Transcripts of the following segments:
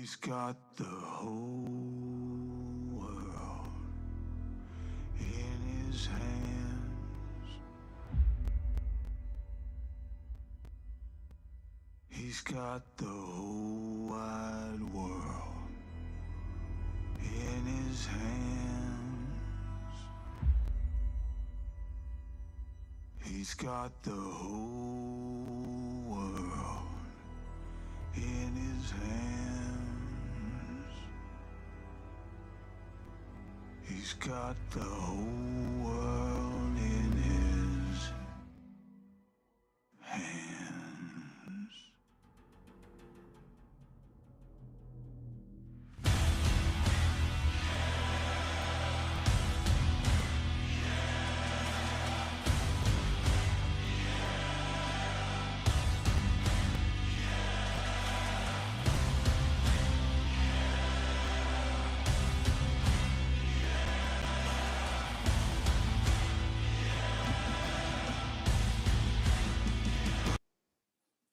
He's got the whole world in his hands. He's got the whole wide world in his hands. He's got the whole world in his hands. He's got the whole world in his hands.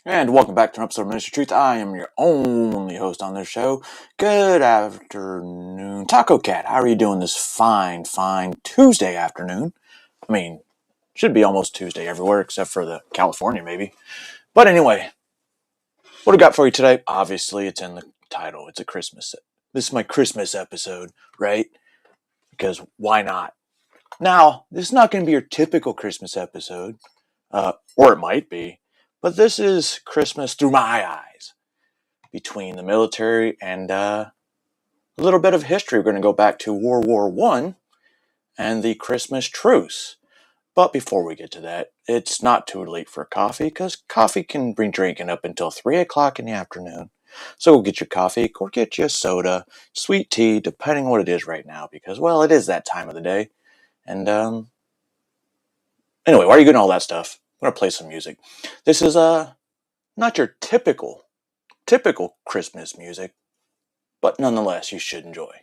And welcome back to an episode of Ministry Truth. I am your only host on this show. Good afternoon, Taco Cat. How are you doing this fine Tuesday afternoon? I mean, should be almost Tuesday everywhere except for the California maybe. But anyway, what I got for you today? Obviously, it's in the title. It's a Christmas. This is my Christmas episode, right? Because why not? Now, this is not going to be your typical Christmas episode, or it might be. But this is Christmas through my eyes, between the military and a little bit of history. We're going to go back to World War I and the Christmas truce. But before we get to that, it's not too late for coffee, because coffee can be drinking up until 3 o'clock in the afternoon. So go get your coffee or get you a soda, sweet tea, depending on what it is right now, because, well, it is that time of the day. And anyway, why are you doing all that stuff? I'm going to play some music. This is not your typical Christmas music, but nonetheless, you should enjoy.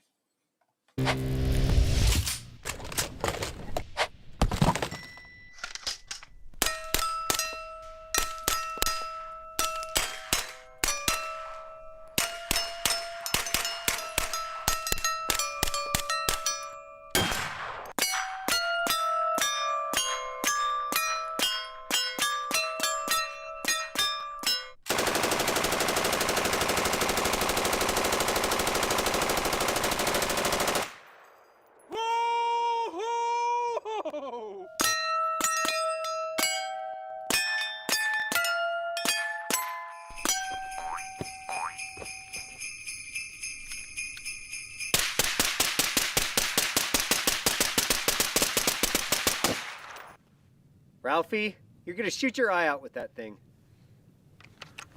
Ralphie, you're gonna shoot your eye out with that thing.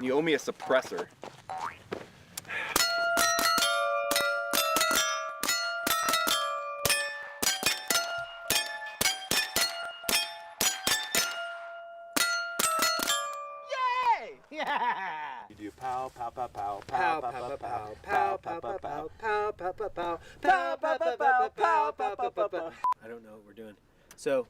You owe me a suppressor. Yay! Yeah! You do pow pow pow pow Pow pow pow pow pow pow pow pow pow pow pow pow pow pow pow pow pow pow pow. I don't know what we're doing. So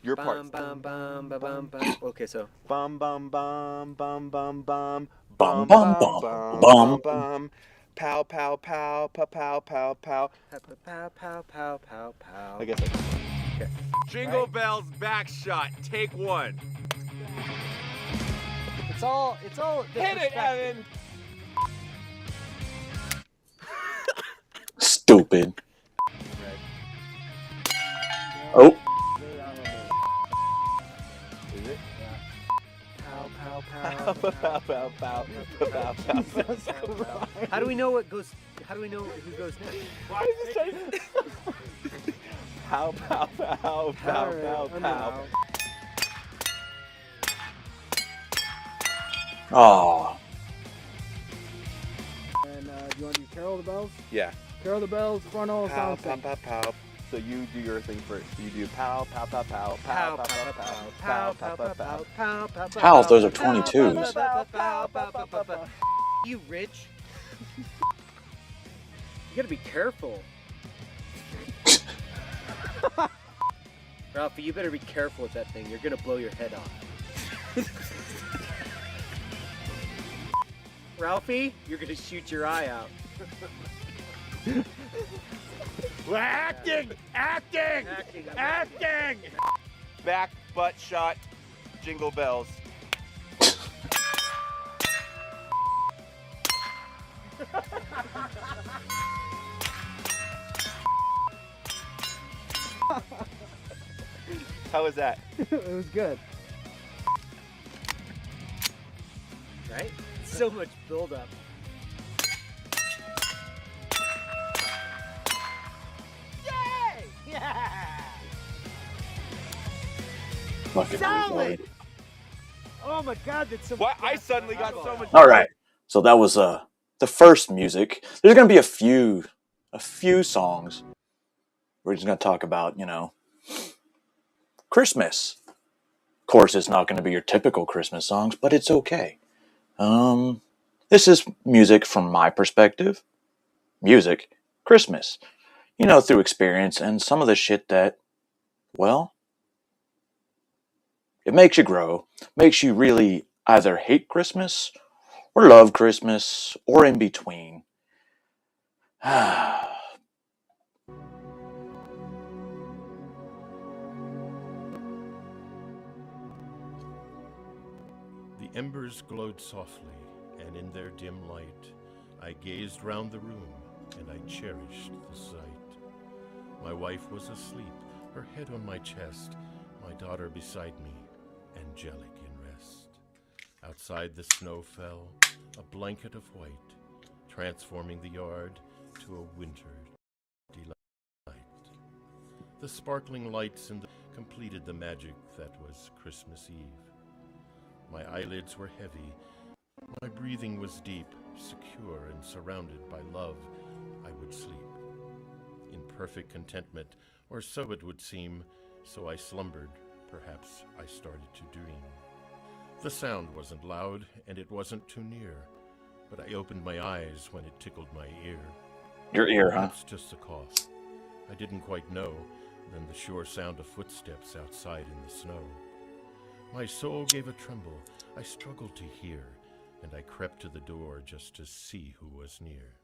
your part. bum bum bum bum bum. Okay, so Bum bum bum bum bum bum Bum, bum, bum, bum. bum. Pow pow pow pow pow pow pow. pow pow pow pow pow pow. I guess that's Okay. Jingle bells back shot, take one. It's all hit it, Evan. Stupid. Oh, Is it? Pow pow Pow pow. pow pow pow pow pow. How do we know what goes? How do we know who goes next? Why is this Pow pow pow pow pow pow. oh, And do you want to do Carol the Bells? Yeah. Carol the Bells, front all Pow sound pow thing. pow pow. So you do your thing first. You do pow pow pow pow Pow pow pow pow pow pow pow pow pow pow pow pow. Pals, those are 22s. You rich? You gotta be careful. Ralphie, you better be careful with that thing. You're gonna blow your head off. Ralphie, you're gonna shoot your eye out. Acting! Acting! Acting. Acting! Back butt shot. Jingle bells. How was that? It was good. Right? So much buildup. Yay! Yeah! Fucking Solid! retarded. Oh my god, that's so What? I suddenly got so much. All right. So that was the first music. There's gonna be a few songs. We're just gonna talk about, Christmas. Of course, it's not gonna be your typical Christmas songs, but it's okay. This is music from my perspective. Music, Christmas. Through experience and some of the shit that, well, it makes you grow, makes you really either hate Christmas or love Christmas or in between. The embers glowed softly, and in their dim light, I gazed round the room, and I cherished the sight. My wife was asleep, her head on my chest, my daughter beside me, angelic in rest. Outside the snow fell, a blanket of white, transforming the yard to a winter delight. The sparkling lights completed the magic that was Christmas Eve. My eyelids were heavy, my breathing was deep, secure and surrounded by love, I would sleep. In perfect contentment, or so it would seem, so I slumbered, perhaps I started to dream. The sound wasn't loud, and it wasn't too near, but I opened my eyes when it tickled my ear. Your ear, huh? Perhaps just a cough. I didn't quite know, then the sure sound of footsteps outside in the snow. My soul gave a tremble, I struggled to hear, and I crept to the door just to see who was near.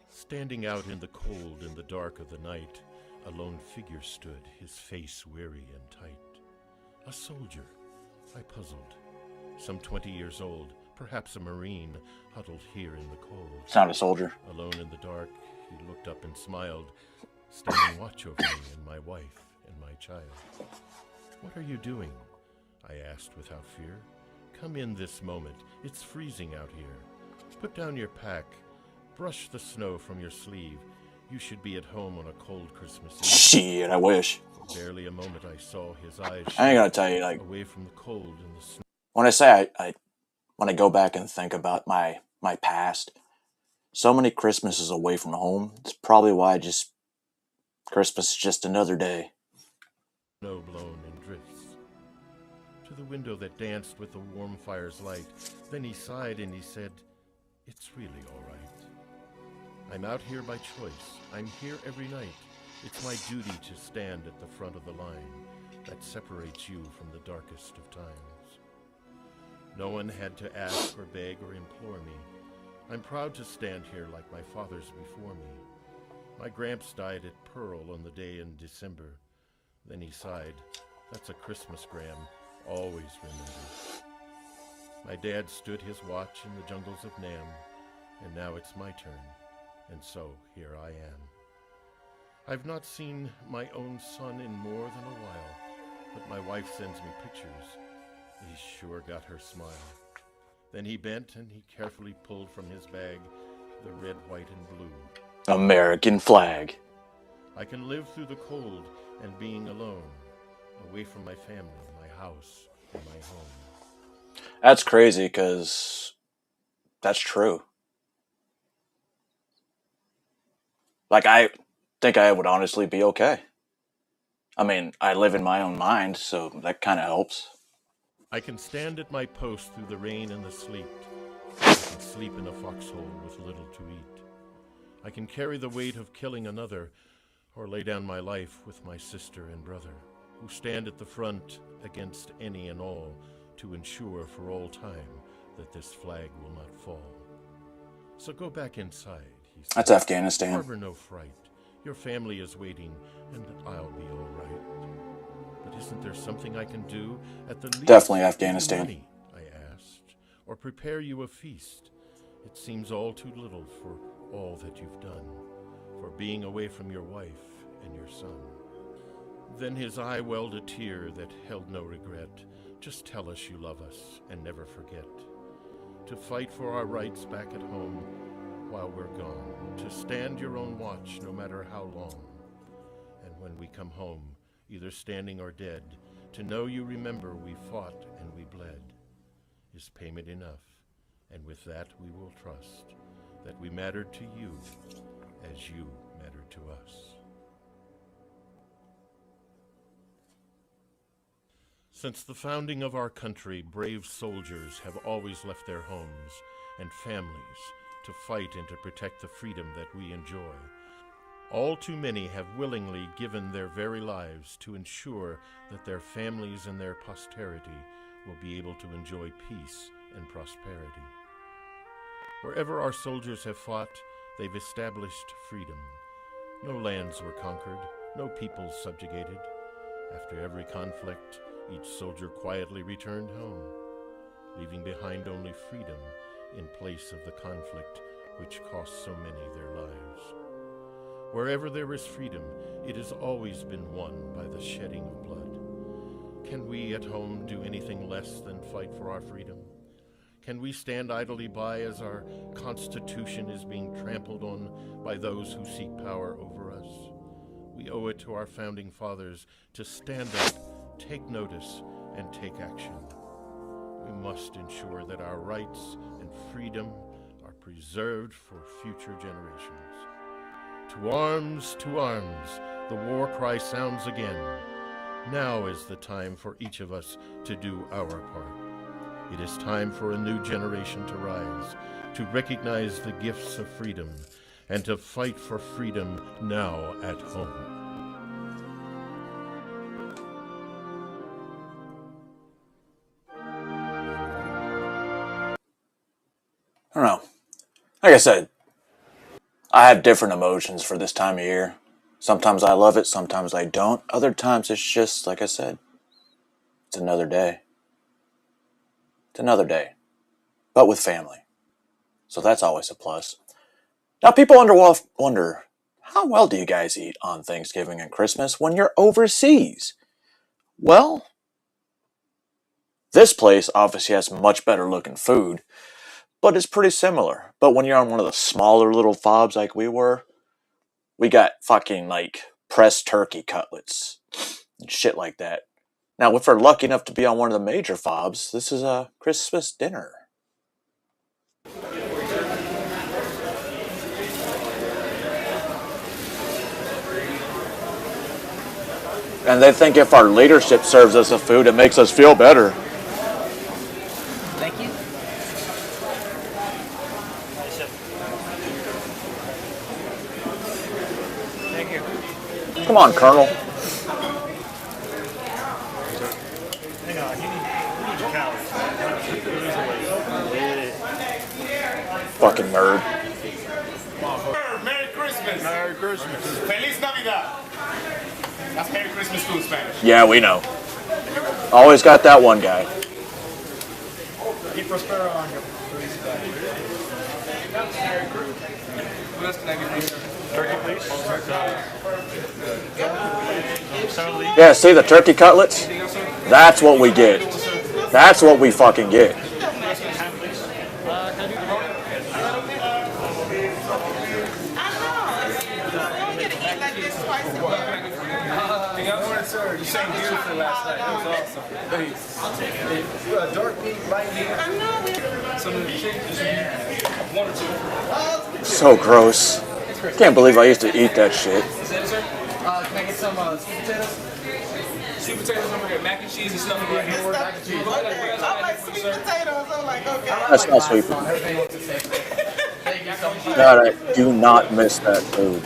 Standing out in the cold in the dark of the night, a lone figure stood, his face weary and tight. A soldier, I puzzled. Some 20 years old, perhaps a Marine, huddled here in the cold. It's not a soldier. Alone in the dark, he looked up and smiled, standing watch over me and my wife and my child. What are you doing? I asked without fear. Come in this moment, it's freezing out here. Put down your pack, brush the snow from your sleeve. You should be at home on a cold Christmas Eve. Shit, I wish. For barely a moment I saw his eyes I ain't gonna tell you, like, away from the cold and the snow. when I say when I go back and think about my past, so many Christmases away from home, it's probably why Christmas is just another day. Snow blown in drifts. To the window that danced with the warm fire's light. Then he sighed and he said, "It's really all right. I'm out here by choice. I'm here every night. It's my duty to stand at the front of the line that separates you from the darkest of times. No one had to ask or beg or implore me. I'm proud to stand here like my fathers before me. My Gramps died at Pearl on the day in December." Then he sighed, "That's a Christmas, Gram. Always remember." My dad stood his watch in the jungles of Nam, and now it's my turn, and so here I am. I've not seen my own son in more than a while, but my wife sends me pictures. He's sure got her smile. Then he bent and he carefully pulled from his bag the red, white, and blue. American flag. I can live through the cold and being alone, away from my family, my house, and my home. That's crazy, because that's true. Like, I think I would honestly be okay. I mean, I live in my own mind, so that kind of helps. I can stand at my post through the rain and the sleet. I can sleep in a foxhole with little to eat. I can carry the weight of killing another, or lay down my life with my sister and brother, who stand at the front against any and all to ensure for all time that this flag will not fall. So go back inside, he said. That's Afghanistan. Harbor no fright. Your family is waiting, and I'll be all right. But isn't there something I can do at the least? Definitely Give you Afghanistan. money, I asked, or prepare you a feast. It seems all too little for all that you've done, for being away from your wife and your son. Then his eye welled a tear that held no regret. Just tell us you love us and never forget. To fight for our rights back at home while we're gone. To stand your own watch no matter how long. And when we come home, either standing or dead, to know you remember we fought and we bled. Is payment enough? And with that we will trust that we mattered to you as you mattered to us. Since the founding of our country, brave soldiers have always left their homes and families to fight and to protect the freedom that we enjoy. All too many have willingly given their very lives to ensure that their families and their posterity will be able to enjoy peace and prosperity. Wherever our soldiers have fought, they've established freedom. No lands were conquered, no peoples subjugated. After every conflict, each soldier quietly returned home, leaving behind only freedom in place of the conflict which cost so many their lives. Wherever there is freedom, it has always been won by the shedding of blood. Can we at home do anything less than fight for our freedom? Can we stand idly by as our Constitution is being trampled on by those who seek power over us? We owe it to our founding fathers to stand up, take notice, and take action. We must ensure that our rights and freedom are preserved for future generations. To arms, the war cry sounds again. Now is the time for each of us to do our part. It is time for a new generation to rise, to recognize the gifts of freedom, and to fight for freedom now at home. I don't know. Like I said, I have different emotions for this time of year. Sometimes I love it, sometimes I don't. Other times it's just, like I said, it's another day. It's another day, but with family. So that's always a plus. Now people wonder, how well do you guys eat on Thanksgiving and Christmas when you're overseas? Well, this place obviously has much better looking food, but it's pretty similar. But when you're on one of the smaller little fobs like we were, we got fucking like pressed turkey cutlets and shit like that. Now, if we're lucky enough to be on one of the major fobs, this is a Christmas dinner. And they think if our leadership serves us the food, it makes us feel better. Thank you. Thank you. Come on, Colonel. Hang on, you need calories. Fucking nerd. Merry Christmas! Merry Christmas! Feliz Navidad! That's Merry Christmas too in Spanish. Yeah, we know. Always got that one guy. Y prospero año. What else can I get you? Turkey, please. Yeah, see the turkey cutlets? That's what we get. That's what we fucking get. Sir, you sang beautifully last night. That was awesome. Thanks. I'll take it. Dark meat, light meat. I know. Some of the chicken. One or two. So gross. Can't believe I used to eat that shit. Is that it, sir? Can I get some sweet potatoes? Sweet potatoes, I'm gonna get mac and cheese and stuff right here. Mac and cheese. I like sweet potatoes. I'm like, okay. That's not sweet. God, I do not miss that food.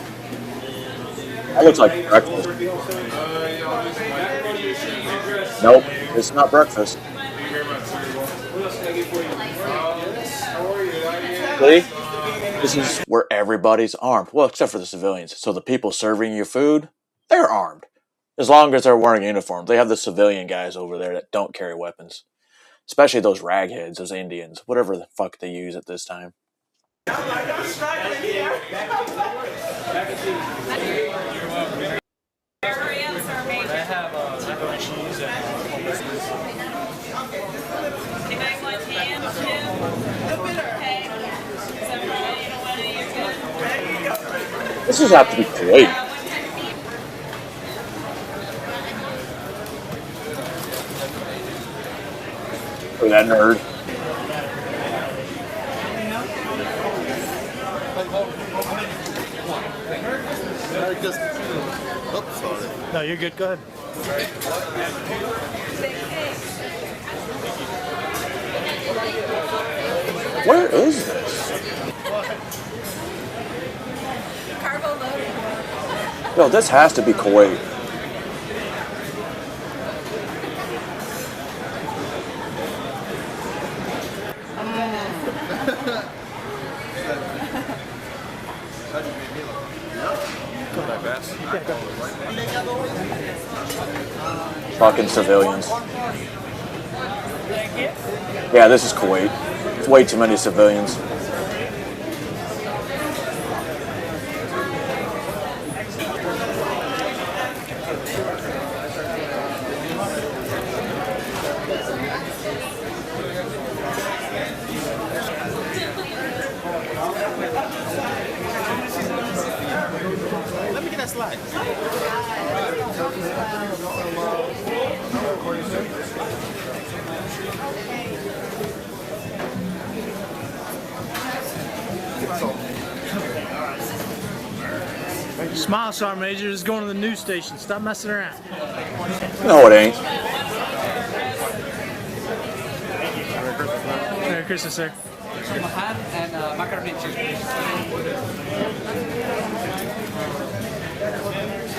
That looks like breakfast. Nope, it's not breakfast. See? This is where everybody's armed. Well, except for the civilians. So the people serving you food, they're armed. As long as they're wearing uniforms. They have the civilian guys over there that don't carry weapons. Especially those ragheads, those Indians, whatever the fuck they use at this time. This would have to be great. For that nerd. Oops, sorry. No, you're good. Go ahead. Where is this? Carbo loading. Yo, this has to be Kuwait. Fucking civilians. Yeah, this is Kuwait. It's way too many civilians. Let me get that slide. Smile, Sergeant Major. Just going to the news station. Stop messing around. No, it ain't. Merry Christmas, sir. And macaroni and cheese.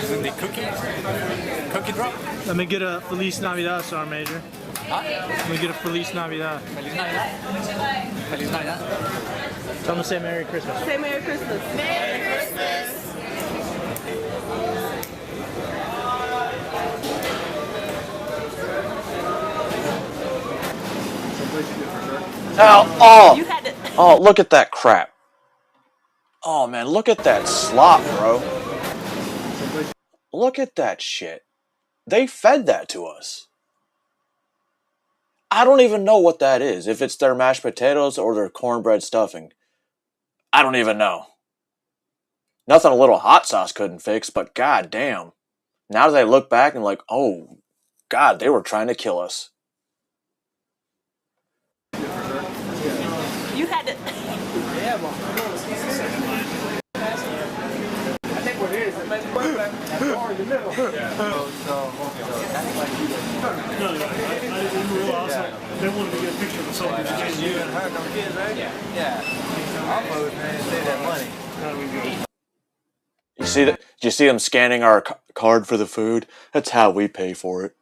Isn't the cookie drop? Let me get a Feliz Navidad, Sergeant Major. Let me get a Feliz Navidad. Feliz Navidad. Feliz Navidad. Tell them to say Merry Christmas. Say Merry Christmas. Merry Christmas. You had to. Oh, look at that crap. Oh, man, look at that slop, bro. Look at that shit. They fed that to us. I don't even know what that is. If it's their mashed potatoes or their cornbread stuffing. I don't even know. Nothing a little hot sauce couldn't fix, but goddamn. Now that I look back and like, oh, God, they were trying to kill us. You had to. I think what it is, it makes one back and four in the middle. No, they wanted to get a picture of the soldiers. You and her, no kids, right? Yeah. Almost, man, save that money. You see that? Did you see them scanning our card for the food? That's how we pay for it.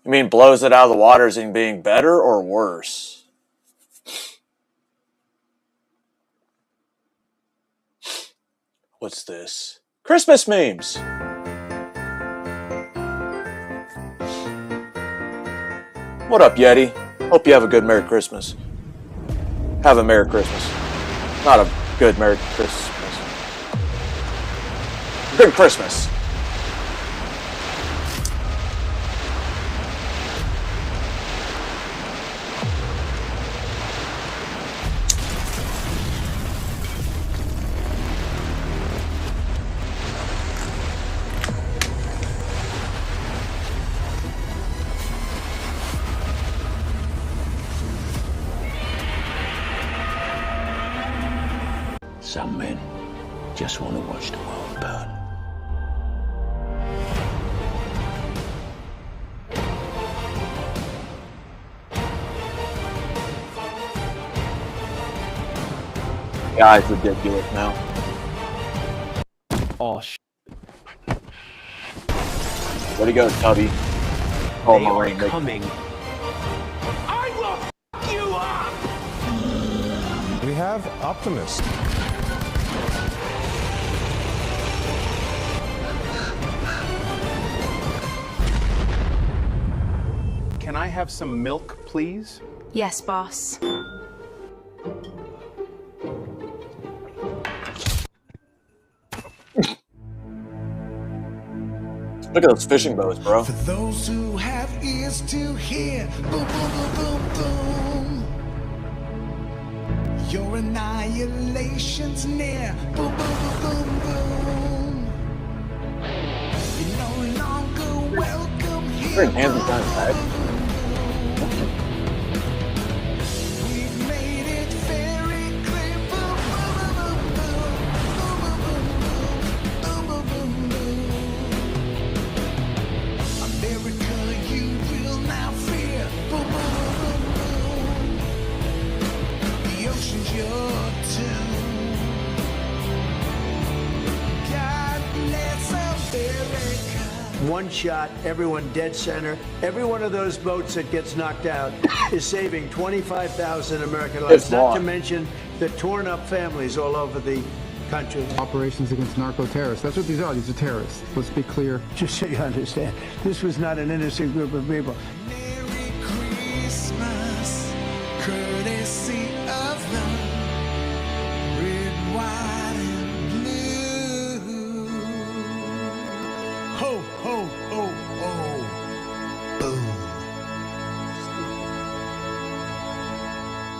You mean blows it out of the water as in being better or worse? What's this? Christmas memes! What up, Yeti? Hope you have a good Merry Christmas. Have a Merry Christmas. Not a good Merry Christmas. Good Christmas. Some men just want to watch the world burn. Guy's ridiculous now. Oh, sh**. Where'd he go, Tubby? Oh, They Marine. are coming. Are have optimists. Can I have some milk, please? Yes, boss. Look at those fishing boats, bro. For those who have ears to hear, boom, boom, boom, boom, boom. Your annihilation's near, boom, boom, boom, boom, boom. You're no longer welcome here. Very handsome kind of bag. We've made it very clear, boom, boom, boom, boom, boom, boom, boom, boom, boom, boom. America, you will now fear, boom, boom, boom, boom. The ocean's your tomb. God bless America. One shot, everyone dead center. Every one of those boats that gets knocked out is saving 25,000 American lives, not to mention the torn up families all over the country. Operations against narco-terrorists. That's what these are. These are terrorists. Let's be clear. Just so you understand, this was not an innocent group of people. Merry Christmas, courtesy of the red, white, and blue. Ho, ho, ho, ho. Boom.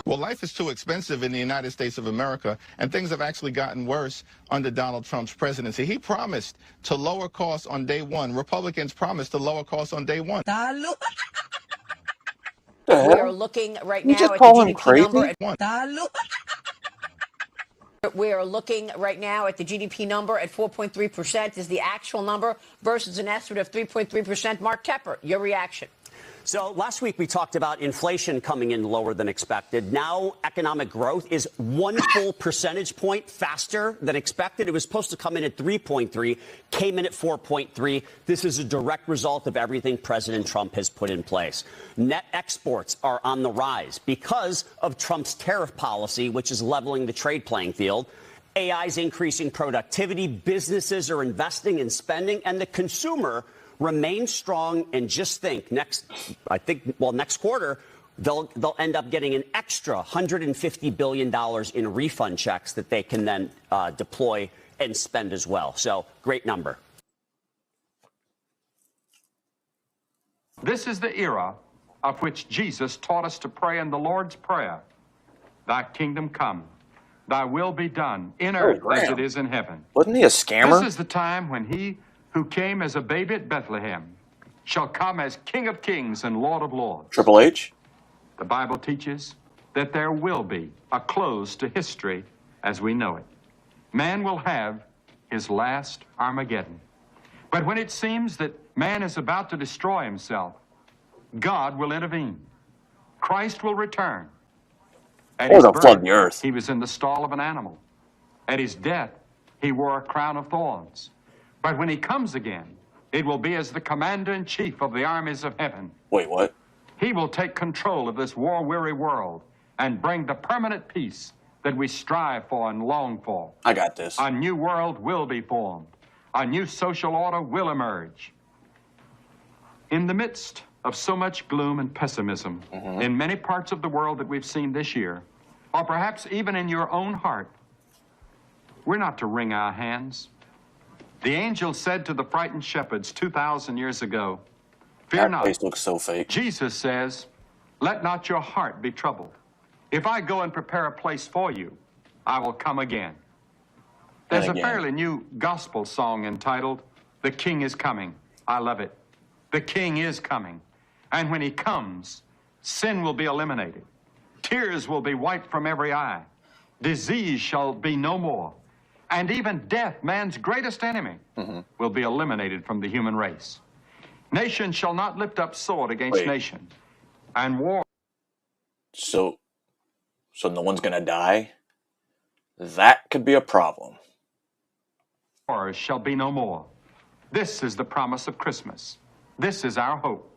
Well, life is too expensive in the United States of America, and things have actually gotten worse under Donald Trump's presidency. He promised to lower costs on day one. Republicans promised to lower costs on day one. We are looking right now just at call the him GDP crazy? number. We are looking right now at the GDP number at 4.3% is the actual number versus an estimate of 3.3%. Mark Tepper, your reaction. So last week we talked about inflation coming in lower than expected. Now economic growth is 1 full percentage point faster than expected. It was supposed to come in at 3.3, came in at 4.3. This is a direct result of everything President Trump has put in place. Net exports are on the rise because of Trump's tariff policy, which is leveling the trade playing field. AI is increasing productivity. Businesses are investing and spending, and the consumer remain strong. And just think, next quarter, they'll end up getting an extra $150 billion in refund checks that they can then deploy and spend as well. So great number. This is the era of which Jesus taught us to pray in the Lord's Prayer. Thy kingdom come, thy will be done in earth as it is in heaven. Wasn't he a scammer? This is the time when he who came as a baby at Bethlehem shall come as King of Kings and Lord of Lords. Triple H? The Bible teaches that there will be a close to history as we know it. Man will have his last Armageddon. But when it seems that man is about to destroy himself, God will intervene. Christ will return. At his birth, he was in the stall of an animal. At his death, he wore a crown of thorns. But when he comes again, it will be as the commander-in-chief of the armies of heaven. Wait, what? He will take control of this war-weary world and bring the permanent peace that we strive for and long for. I got this. A new world will be formed. A new social order will emerge. In the midst of so much gloom and pessimism in many parts of the world that we've seen this year, or perhaps even in your own heart, we're not to wring our hands. The angel said to the frightened shepherds 2,000 years ago, "Fear not." That face looks so fake. Jesus says, "Let not your heart be troubled. If I go and prepare a place for you, I will come again." There's a fairly new gospel song entitled, "The King is Coming." I love it. The King is coming. And when he comes, sin will be eliminated. Tears will be wiped from every eye. Disease shall be no more. And even death, man's greatest enemy, will be eliminated from the human race. Nation shall not lift up sword against nation. And war. So no one's gonna die? That could be a problem. Wars shall be no more. This is the promise of Christmas. This is our hope.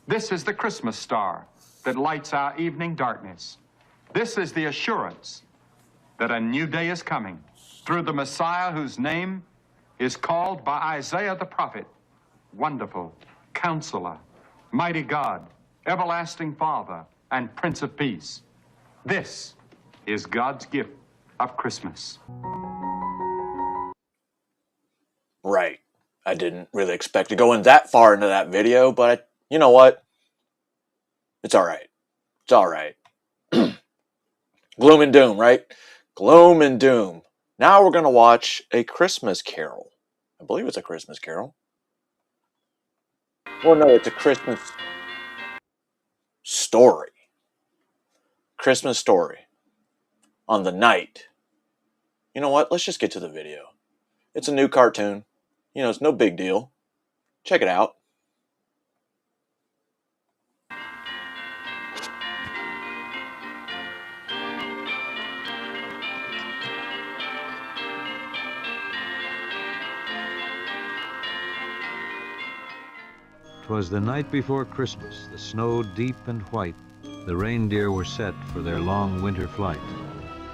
This is the Christmas star that lights our evening darkness. This is the assurance that a new day is coming through the Messiah whose name is called by Isaiah the prophet, Wonderful, Counselor, Mighty God, Everlasting Father, and Prince of Peace. This is God's gift of Christmas. Right. I didn't really expect to go in that far into that video, but you know what? It's alright. It's alright. Gloom and doom, right? Gloom and doom. Now we're going to watch A Christmas Carol. I believe it's A Christmas Carol. Well, no, it's A Christmas Story. Christmas Story. On the night. You know what? Let's just get to the video. It's a new cartoon. You know, it's no big deal. Check it out. 'Twas the night before Christmas, the snow deep and white. The reindeer were set for their long winter flight.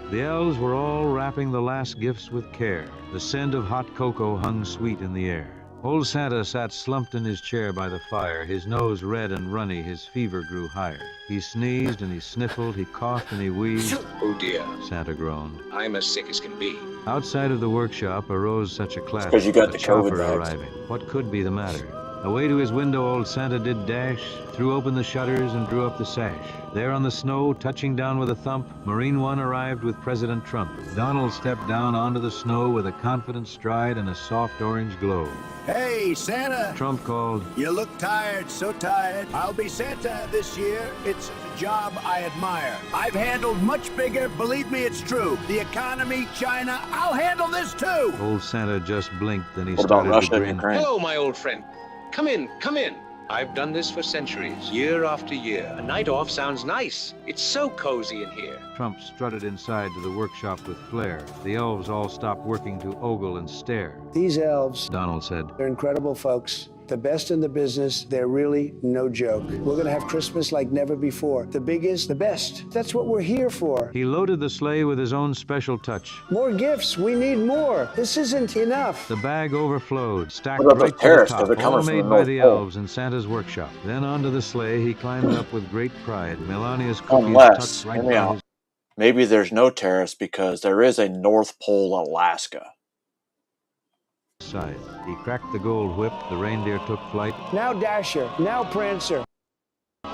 The elves were all wrapping the last gifts with care. The scent of hot cocoa hung sweet in the air. Old Santa sat slumped in his chair by the fire, his nose red and runny, his fever grew higher. He sneezed and he sniffled, he coughed and he wheezed. Oh dear, Santa groaned. I'm as sick as can be. Outside of the workshop arose such a clatter. 'cause you got a the chopper COVID vax. arriving. What could be the matter? Away to his window old Santa did dash, threw open the shutters and drew up the sash. There on the snow, touching down with a thump, Marine One arrived with President Trump. Donald stepped down onto the snow with a confident stride and a soft orange glow. Hey, Santa! Trump called, You look tired, so tired. I'll be Santa this year. It's a job I admire. I've handled much bigger, believe me, it's true. The economy, China, I'll handle this too! Old Santa just blinked, then he What about started Russia to and grin. Ukraine? Hello, my old friend. Come in, come in. I've done this for centuries, year after year. A night off sounds nice. It's so cozy in here. Trump strutted inside to the workshop with flair. The elves all stopped working to ogle and stare. These elves, Donald said, they're incredible folks. The best in the business. They're really no joke. We're gonna have Christmas like never before. The biggest, the best. That's what we're here for. He loaded the sleigh with his own special touch. More gifts. We need more. This isn't enough. The bag overflowed, stacked What about right those to the terrorists? top, They're coming all from made the by North the Pole. elves in Santa's workshop. Then onto the sleigh, he climbed up with great pride. Melania's cookies Unless, tucked right hear me by out. his... Maybe there's no terrorists because there is a North Pole, Alaska. side. He cracked the gold whip, the reindeer took flight. Now Dasher, now Prancer.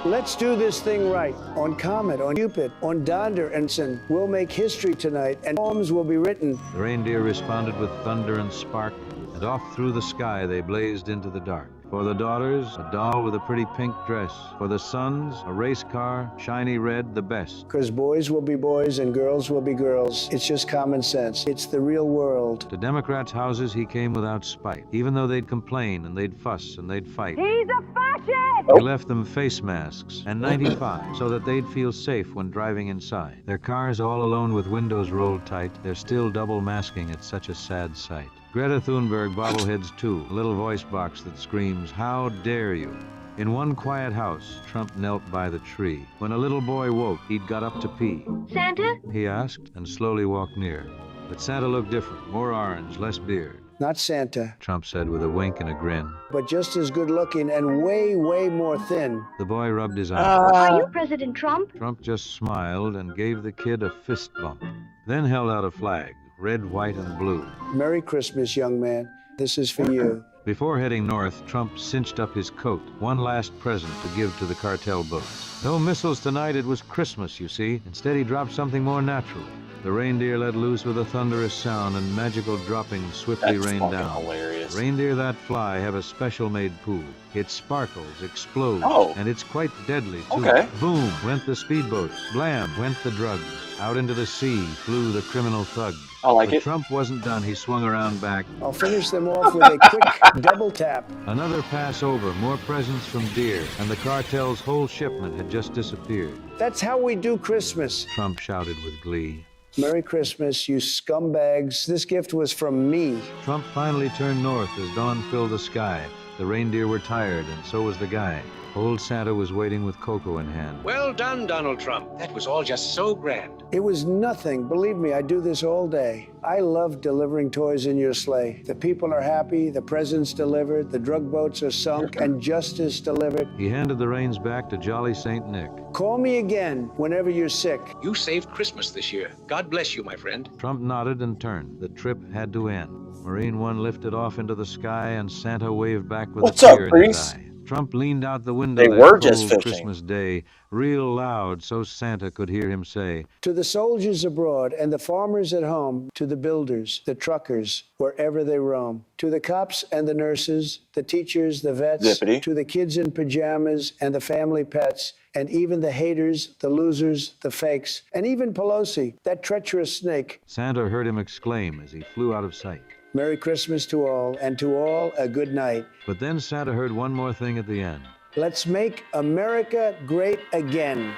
Let's do this thing right. On Comet, on Cupid, on Donder and Son. We'll make history tonight, and poems will be written. The reindeer responded with thunder and spark, and off through the sky they blazed into the dark. For the daughters, a doll with a pretty pink dress. For the sons, a race car, shiny red, the best. Because boys will be boys and girls will be girls. It's just common sense. It's the real world. To Democrats' houses he came without spite, even though they'd complain and they'd fuss and they'd fight. He's a fascist! He left them face masks and 95 so that they'd feel safe when driving inside. Their cars all alone with windows rolled tight. They're still double masking at such a sad sight. Greta Thunberg bobbleheads too, a little voice box that screams, "How dare you?" In one quiet house, Trump knelt by the tree. When a little boy woke, he'd got up to pee. Santa? He asked and slowly walked near. But Santa looked different, more orange, less beard. Not Santa, Trump said with a wink and a grin. but just as good looking and way, way more thin. The boy rubbed his eyes. Are you President Trump? Trump just smiled and gave the kid a fist bump, then held out a flag, red, white, and blue. Merry Christmas, young man. This is for you. Before heading north, Trump cinched up his coat, one last present to give to the cartel boats. No missiles tonight, it was Christmas, you see. Instead, he dropped something more natural. The reindeer let loose with a thunderous sound, and magical droppings swiftly rained down. Hilarious. Reindeer that fly have a special-made pool. It sparkles, explodes, and it's quite deadly, too. Okay. Boom went the speedboats. Blam went the drugs. Out into the sea flew the criminal thugs. I like But it. Trump wasn't done. He swung around back. I'll finish them off with a quick double tap. Another pass over, more presents from deer, and the cartel's whole shipment had just disappeared. That's how we do Christmas. Trump shouted with glee. Merry Christmas, you scumbags. This gift was from me. Trump finally turned north as dawn filled the sky. The reindeer were tired, and so was the guy. Old Santa was waiting with cocoa in hand. Well done, Donald Trump. That was all just so grand. It was nothing. Believe me, I do this all day. I love delivering toys in your sleigh. The people are happy, the presents delivered, the drug boats are sunk, and justice delivered. He handed the reins back to jolly Saint Nick. Call me again whenever you're sick. You saved Christmas this year. God bless you, my friend. Trump nodded and turned. The trip had to end. Marine One lifted off into the sky, and Santa waved back with What's a up, tear in Grease? his eye. Trump leaned out the window They that were just cold fishing. Christmas day, real loud so Santa could hear him say, To the soldiers abroad and the farmers at home, to the builders, the truckers, wherever they roam, to the cops and the nurses, the teachers, the vets, Zippity. to the kids in pajamas and the family pets, and even the haters, the losers, the fakes, and even Pelosi, that treacherous snake. Santa heard him exclaim as he flew out of sight. Merry Christmas to all, and to all a good night. But then Santa heard one more thing at the end. Let's make America great again.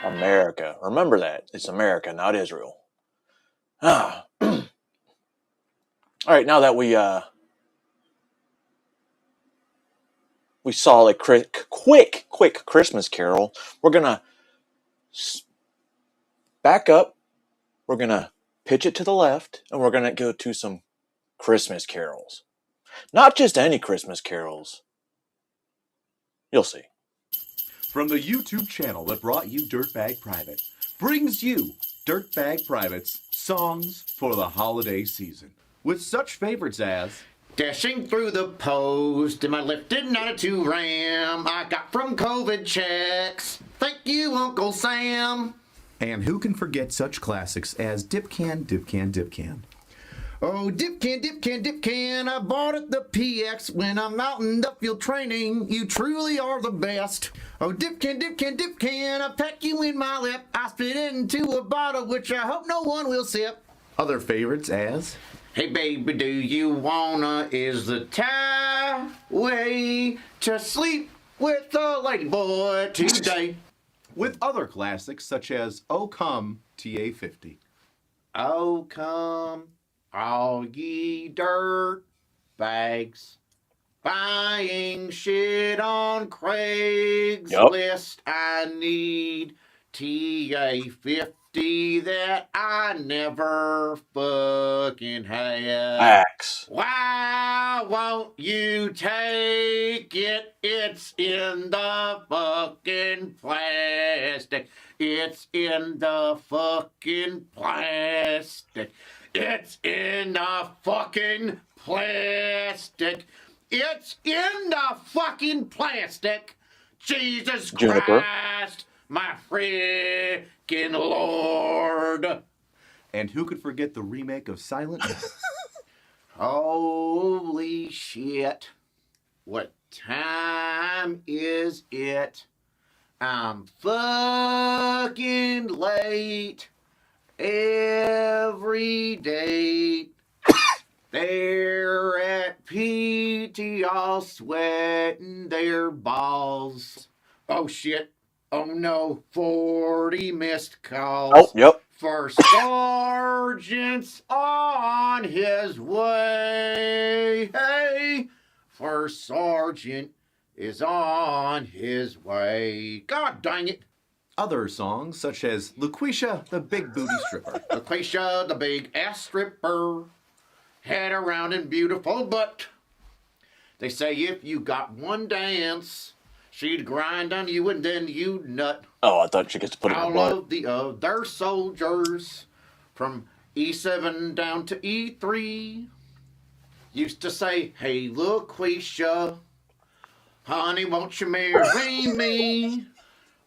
America. Remember that. It's America, not Israel. All right, now that we saw a quick Christmas carol, we're going to back up. We're going to pitch it to the left, and we're going to go to some Christmas carols. Not just any Christmas carols. You'll see. From the YouTube channel that brought you Dirtbag Private, brings you Dirtbag Private's songs for the holiday season. With such favorites as Dashing through the post in my lifted 92 Ram I got from COVID checks. Thank you, Uncle Sam. And who can forget such classics as Dip Can, Dip Can, Dip Can. Oh, dip can, dip can, dip can. I bought at the PX when I'm out in the field training. You truly are the best. Oh, dip can, dip can, dip can. I pack you in my lip. I spit it into a bottle, which I hope no one will sip. Other favorites as Hey baby, do you wanna is the time way to sleep with a lady boy today? with other classics such as Oh Come TA50. Oh come all ye dirt bags buying shit on Craigslist. I need TA50 that I never fucking had. Axe. Why won't you take it? It's in the fucking plastic. It's in the fucking plastic. It's in the fucking plastic. It's in the fucking plastic. Jesus Juniper. Christ, my freaking Lord. And who could forget the remake of Silent Night? Holy shit. What time is it? I'm fucking late every day. They're at PT all sweating their balls. Oh shit. Oh no. 40 missed calls. Oh, yep. First sergeant's on his way. Hey, first sergeant is on his way. God dang it. Other songs such as Lucretia the Big Booty Stripper. Lucretia the Big Ass Stripper had a round and beautiful butt. They say if you got one dance, she'd grind on you and then you'd nut. Oh, I thought she gets to put it in her All butt. of the other soldiers from E7 down to E3 used to say, hey, Lucretia, honey, won't you marry me?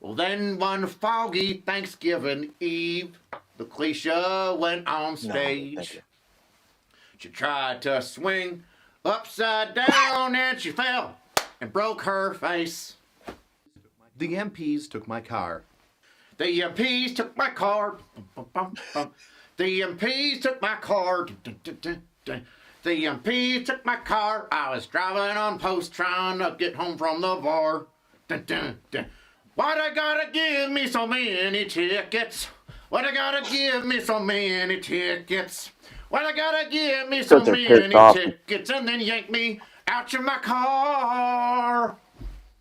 Well, then one foggy Thanksgiving Eve, Lucretia went on stage. She tried to swing upside down and she fell and broke her face. The MPs took my car. The MPs took my car. The MPs took my car. The MPs took my car. I was driving on post trying to get home from the bar. Why they gotta give me so many tickets? Why they gotta give me so many tickets? Why they gotta give me so many tickets and then yank me out of my car.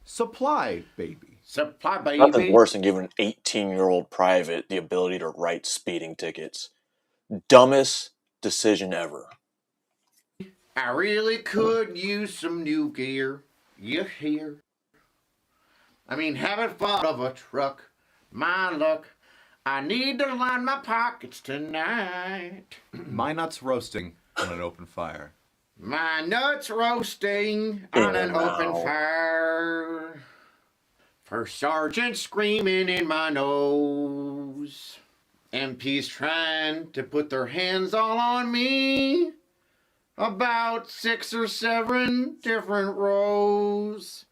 Supply, baby. Supply, baby. Nothing's worse than giving an 18-year-old private the ability to write speeding tickets. Dumbest decision ever. I really could use some new gear. You hear? I mean, haven't thought of a truck. My luck. I need to line my pockets tonight. My nuts roasting on an open fire. My nuts roasting on an open fire. First sergeant screaming in my nose. MPs trying to put their hands all on me. About 6 or 7 different rows.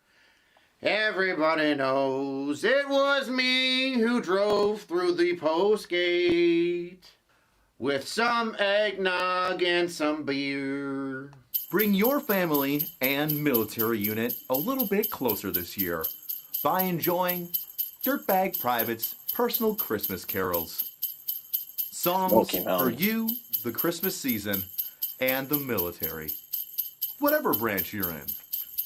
Everybody knows it was me who drove through the post gate with some eggnog and some beer. Bring your family and military unit a little bit closer this year by enjoying Dirtbag Private's personal Christmas carols. Songs for you, the Christmas season, and the military. Whatever branch you're in,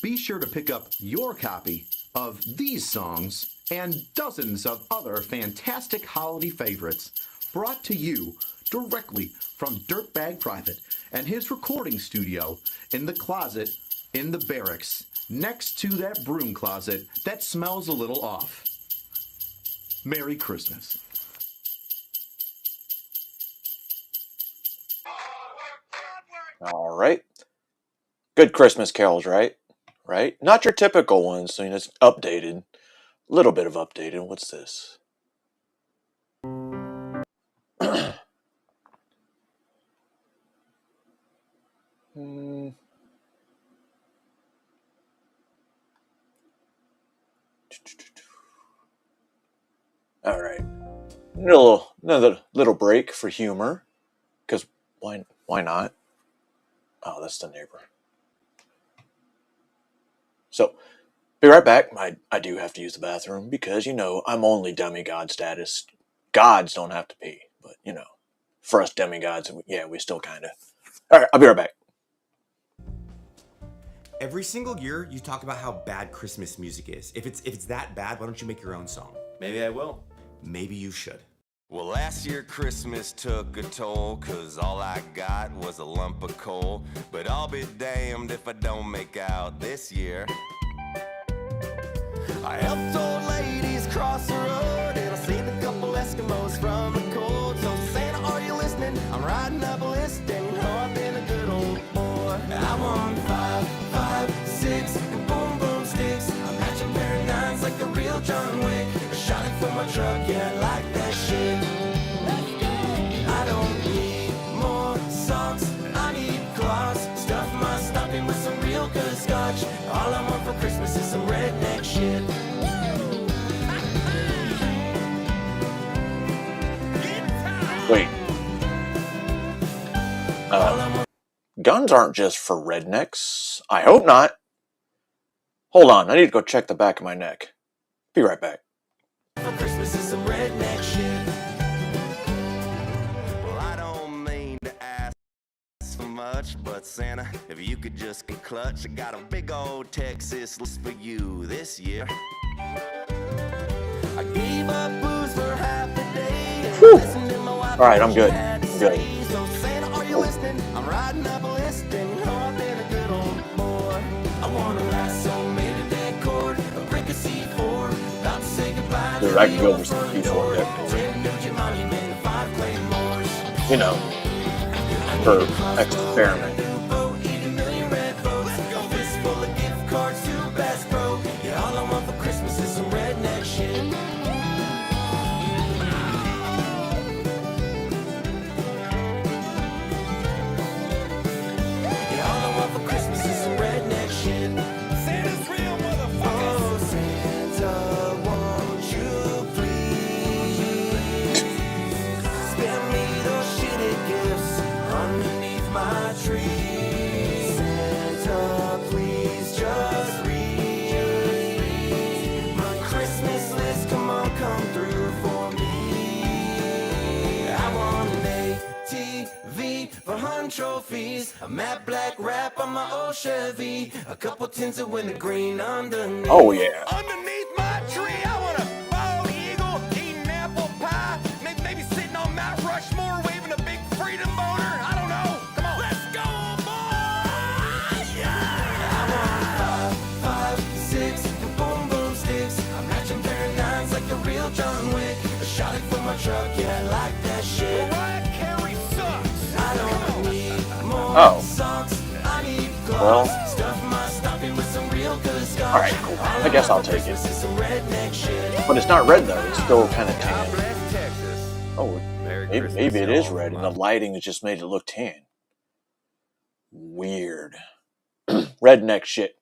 be sure to pick up your copy of these songs and dozens of other fantastic holiday favorites brought to you directly from Dirtbag Private and his recording studio in the closet in the barracks next to that broom closet that smells a little off. Merry Christmas. All right. Good Christmas carols, right? Right? Not your typical ones, so it's updated. A little bit of updated. What's this? All right. Another little break for humor. Because why not? Oh, that's the neighbor. So, be right back. I do have to use the bathroom because, I'm only demigod status. Gods don't have to pee. But, for us demigods, yeah, we still kind of. All right, I'll be right back. Every single year, you talk about how bad Christmas music is. If it's that bad, why don't you make your own song? Maybe I will. Maybe you should. Well, last year Christmas took a toll, 'cause all I got was a lump of coal. But I'll be damned if I don't make out this year. I helped old ladies cross the road, and I saved a couple Eskimos from the cold. So Santa, are you listening? I'm riding up a list, and you know I've been a good old boy. I want 5, 5, 6, and boom, boom sticks. I'm matching pair of 9s like the real John Wick. Shot it from my truck, yeah, I like that shit. I don't need more socks, I need clocks. Stuff my stocking with some real good scotch. All I want for Christmas is some redneck shit. Wait. Guns aren't just for rednecks. I hope not. Hold on, I need to go check the back of my neck. Be right back. For Christmas is some redneck shit. Well, I don't mean to ask so much, but Santa, if you could just get clutch, I got a big old Texas list for you this year. I gave up booze for half a day. All right, I'm good. I'm good. So Santa, are you listening? I'm riding up a list, and you know I've been a good old boy. I want a lasso, made a dead cord, a brick of C4. About to say goodbye. Dude, I can go over some Q4 for experiment. All I want for Christmas is some redneck shit. Yeah, all I want for Christmas is some redneck shit. Santa's real, motherfuckers. Oh, Santa, won't you please spare me those shitty gifts underneath my tree? trophies. A matte black wrap on my old Chevy. A couple tins of wintergreen underneath. Oh yeah. Underneath my tree, I want a bald eagle eating apple pie. Maybe sitting on Mount Rushmore waving a big freedom boner. I don't know. Come on, let's go, boy! Yeah! I want 5, 5, 6, and boom boom sticks. I'm matching pair of 9s like the real John Wick. A shot it from my truck, yeah, I like that shit. Mariah Carey sucks. I don't need more socks. I need gloves. Stuff my stocking with some real good stuff. Alright, cool. I guess I'll take it. But it's not red though, it's still kind of tan. Oh, maybe it is red and the lighting has just made it look tan. Weird. Redneck shit.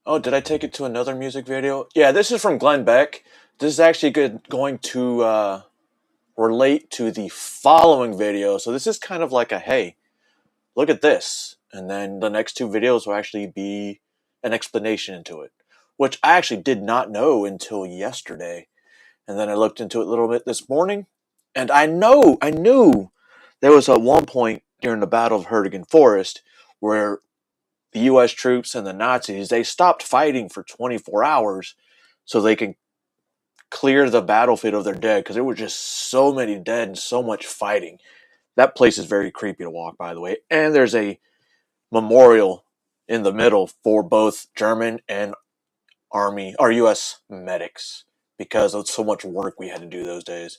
Oh, did I take it to another music video? Yeah, this is from Glenn Beck. This is actually going to relate to the following video. So this is kind of like a, hey, look at this. And then the next two videos will actually be an explanation into it, which I actually did not know until yesterday. And then I looked into it a little bit this morning. And I knew there was at one point during the Battle of Hurtgen Forest where the U.S. troops and the Nazis, they stopped fighting for 24 hours so they can clear the battlefield of their dead, because there were just so many dead and so much fighting. That place is very creepy to walk, by the way. And there's a memorial in the middle for both German and Army or U.S. medics because of so much work we had to do those days.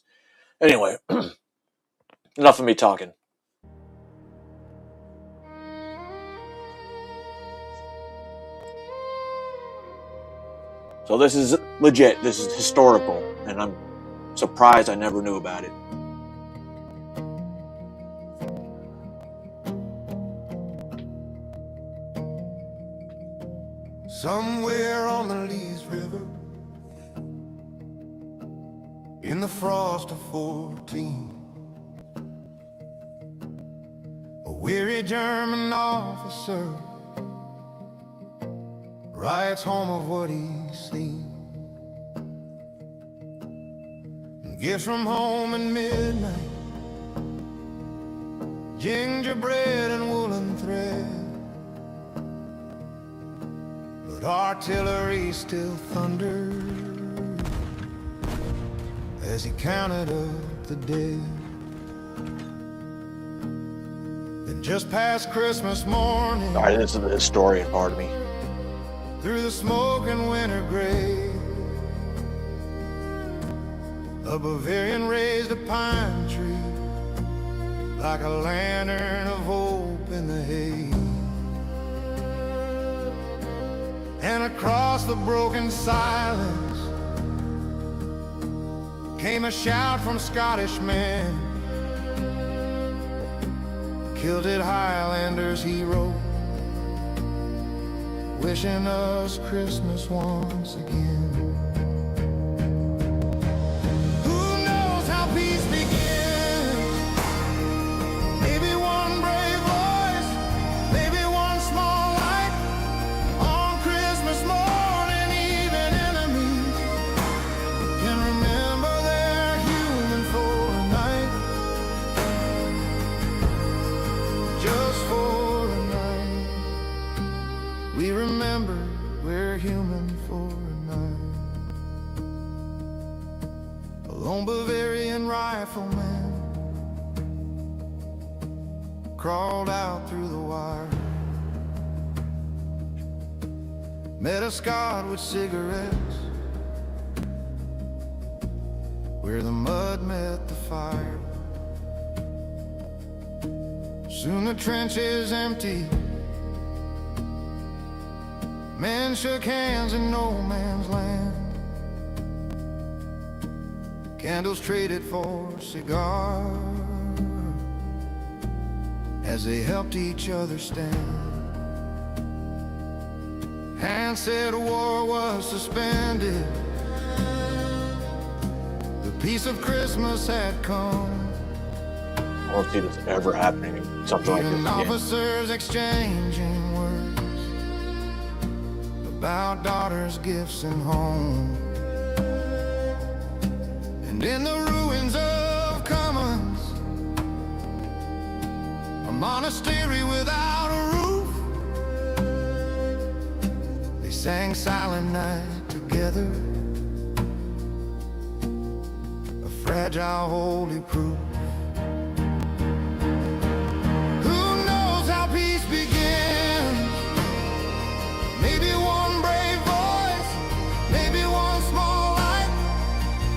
Anyway, enough of me talking. So this is legit. This is historical, and I'm surprised I never knew about it. Somewhere on the Lees River, in the frost of 14, a weary German officer writes home of what he's seen. Gifts from home at midnight, gingerbread and woolen thread. But artillery still thundered as he counted up the dead. Then just past Christmas morning, Alright, this is the historian part of me. through the smoke and winter gray, a Bavarian raised a pine tree like a lantern of hope in the hay. And across the broken silence came a shout from Scottish men, kilted Highlanders he wrote, wishing us Christmas once again. Who knows how peace begins? Maybe one brave voice, maybe one small light. On Christmas morning, even enemies can remember they're human for a night. Just for a night. We remember we're human for a night. A lone Bavarian rifleman crawled out through the wire, met a Scot with cigarettes where the mud met the fire. Soon the trenches empty, men shook hands in no man's land. Candles traded for cigars as they helped each other stand. Hands said war was suspended, the peace of Christmas had come. I don't see this ever happening in something like this Even again. officers exchanging words about daughters' gifts and home. And in the ruins of commons, monastery without a roof. They sang Silent Night together, a fragile holy proof. Who knows how peace begins? Maybe one brave voice, maybe one small light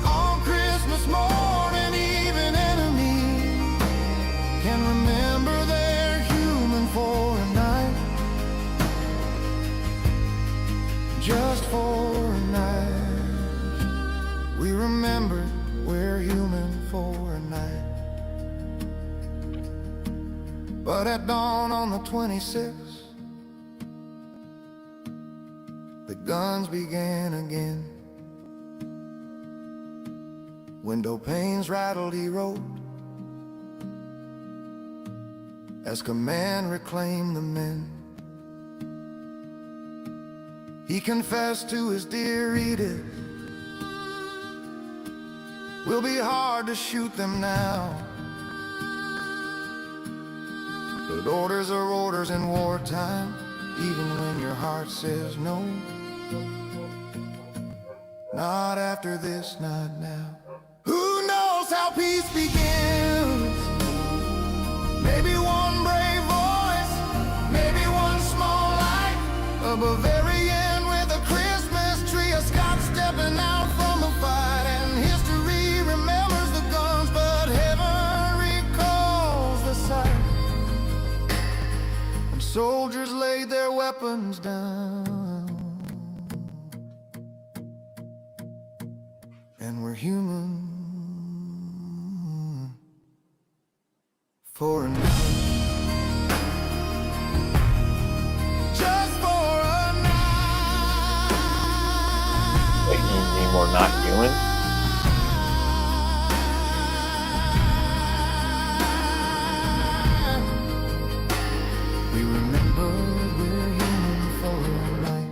on Christmas morning. Even enemies can remember they're human for a night, just for a night. We remember we're human for a night. But at dawn on the 26th, the guns began again. Window panes rattled, he wrote, as command reclaimed the men. He confessed to his dear Edith, will be hard to shoot them now, but orders are orders in wartime, even when your heart says no. Not after this, not now. Who knows how peace begins? Maybe one brave voice, maybe one small light, a Bavarian with a Christmas tree, a Scot stepping out from a fight, and history remembers the guns, but heaven recalls the sight. And soldiers laid their weapons down, and we're human for a night. Just for a night. Wait, you mean we're not human? We remember we're human for a night.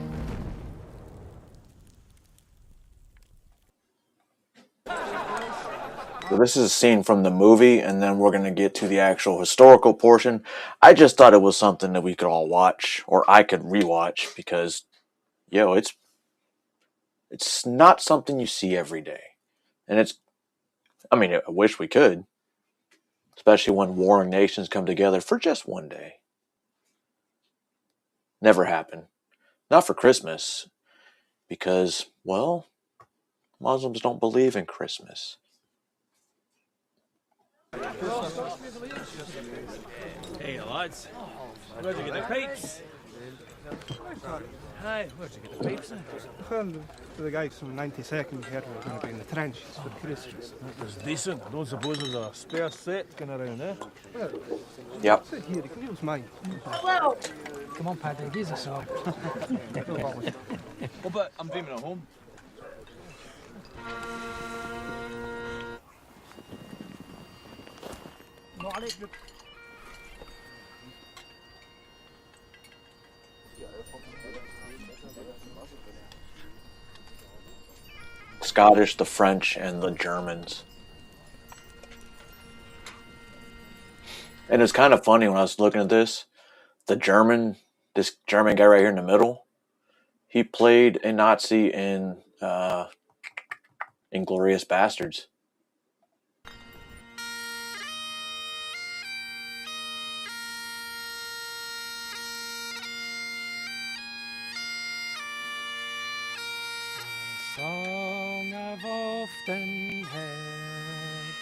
So this is a scene from the movie, and then we're going to get to the actual historical portion. I just thought it was something that we could all watch, or I could rewatch, because, yo, it's not something you see every day. And I mean, I wish we could, especially when warring nations come together for just one day. Never happened. Not for Christmas, because, well, Muslims don't believe in Christmas. Hey, lads. Where'd you get the pipes? Hi, where'd you get the pipes? For the guys from 92nd here, we're going to be in the trenches for Christmas. That was decent. I don't suppose there's a spare set going around there. Yep. Sit here, you can use mine. Hello. Come on, Paddy, give us a song. Oh, but I'm dreaming at home. Not electric. Scottish, the French, and the Germans. And it's kind of funny when I was looking at this. This German guy right here in the middle, he played a Nazi in Inglourious Bastards. Song I've often heard,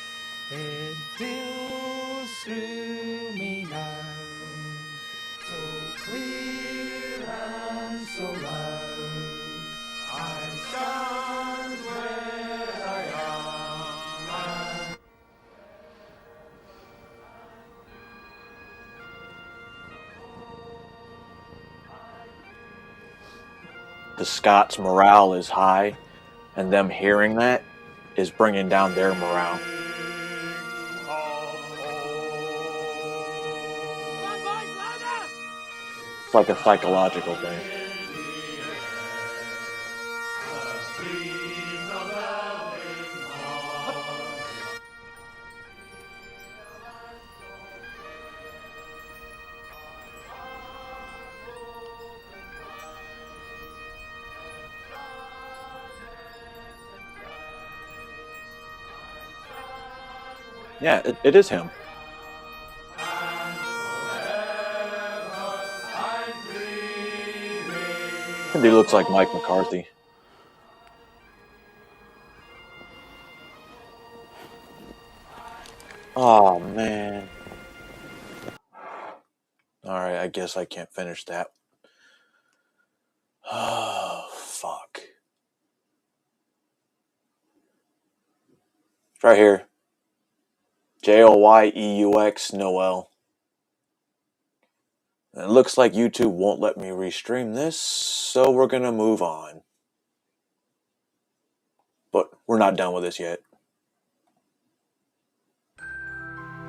it fills through me now, so clear and so loud. I stand where I am. The Scots' morale is high, and them hearing that is bringing down their morale. It's like a psychological thing. Yeah, it is him. And he looks like Mike McCarthy. Oh, man. Alright, I guess I can't finish that. Oh, fuck. It's right here. Joyeux Noel. And it looks like YouTube won't let me restream this, so we're gonna move on. But we're not done with this yet.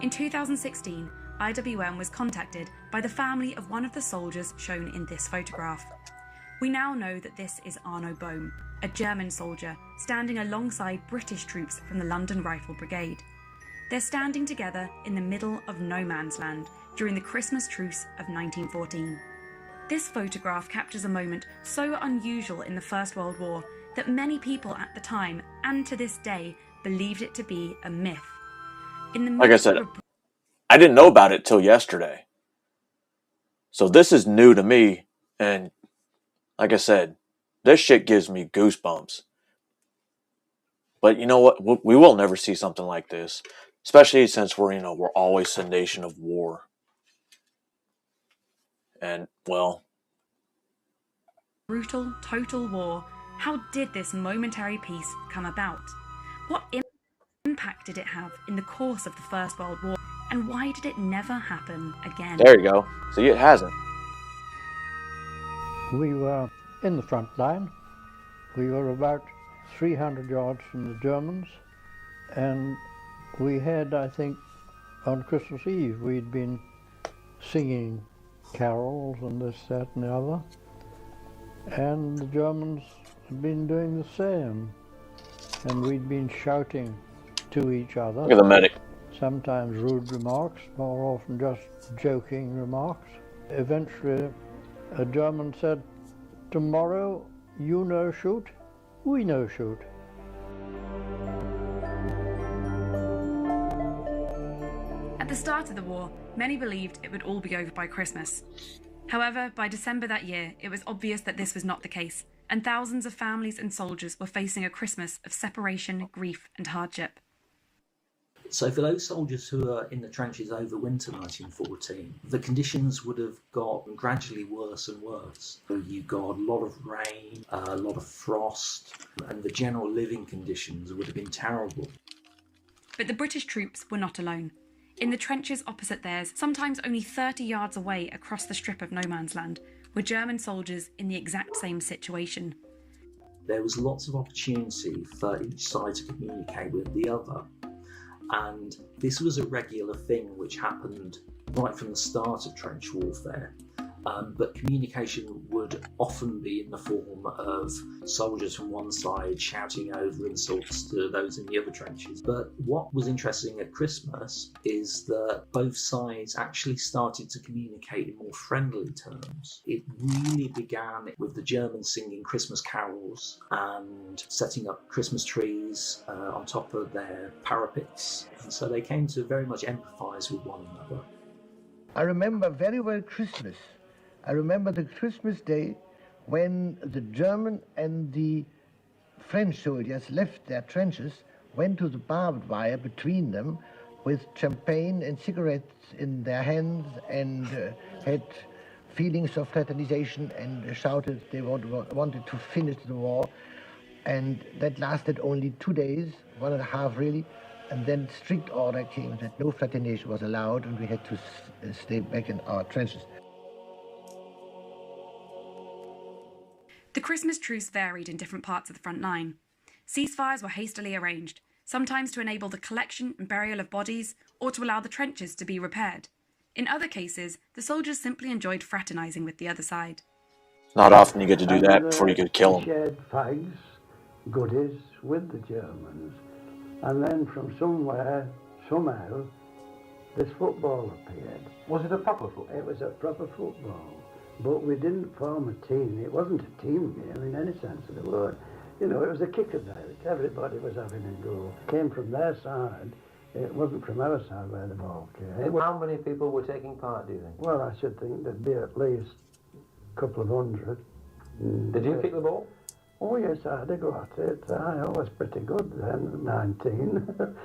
In 2016, IWM was contacted by the family of one of the soldiers shown in this photograph. We now know that this is Arno Bohm, a German soldier standing alongside British troops from the London Rifle Brigade. They're standing together in the middle of no man's land during the Christmas truce of 1914. This photograph captures a moment so unusual in the First World War that many people at the time, and to this day, believed it to be a myth. Like I said, I didn't know about it till yesterday. So this is new to me, and like I said, this shit gives me goosebumps. But you know what? We will never see something like this, especially since we're always a nation of war. And, well... Brutal, total war. How did this momentary peace come about? What impact did it have in the course of the First World War? And why did it never happen again? There you go. See, it hasn't. We were in the front line. We were about 300 yards from the Germans. And we had, I think, on Christmas Eve, we'd been singing carols and this, that, and the other. And the Germans had been doing the same. And we'd been shouting to each other. Look at the medic. Sometimes rude remarks, more often just joking remarks. Eventually, a German said, "Tomorrow, you no shoot, we no shoot." At the start of the war, many believed it would all be over by Christmas. However, by December that year, it was obvious that this was not the case, and thousands of families and soldiers were facing a Christmas of separation, grief, and hardship. So for those soldiers who were in the trenches over winter 1914, the conditions would have got gradually worse and worse. You got a lot of rain, a lot of frost, and the general living conditions would have been terrible. But the British troops were not alone. In the trenches opposite theirs, sometimes only 30 yards away across the strip of no man's land, were German soldiers in the exact same situation. There was lots of opportunity for each side to communicate with the other. And this was a regular thing which happened right from the start of trench warfare. But communication would often be in the form of soldiers from one side shouting over insults to those in the other trenches. But what was interesting at Christmas is that both sides actually started to communicate in more friendly terms. It really began with the Germans singing Christmas carols and setting up Christmas trees on top of their parapets. And so they came to very much empathise with one another. I remember very well Christmas. I remember the Christmas day when the German and the French soldiers left their trenches, went to the barbed wire between them with champagne and cigarettes in their hands, and had feelings of fraternization and shouted they wanted to finish the war. And that lasted only 2 days, 1.5 really, and then strict order came that no fraternization was allowed and we had to stay back in our trenches. The Christmas truce varied in different parts of the front line. Ceasefires were hastily arranged, sometimes to enable the collection and burial of bodies or to allow the trenches to be repaired. In other cases, the soldiers simply enjoyed fraternising with the other side. Not often you get to do that before you could kill them. Shared fags, goodies with the Germans. And then from somewhere, somehow, this football appeared. Was it a proper football? It was a proper football. But we didn't form a team. It wasn't a team game in any sense of the word. You know, it was a kick about. Everybody was having a go. Came from their side, It wasn't from our side where involved. Yeah. How many people were taking part, do you think? Well, I should think there'd be at least a couple of hundred. Did you kick the ball? Oh yes, I had a go at it. I was pretty good then, at 19.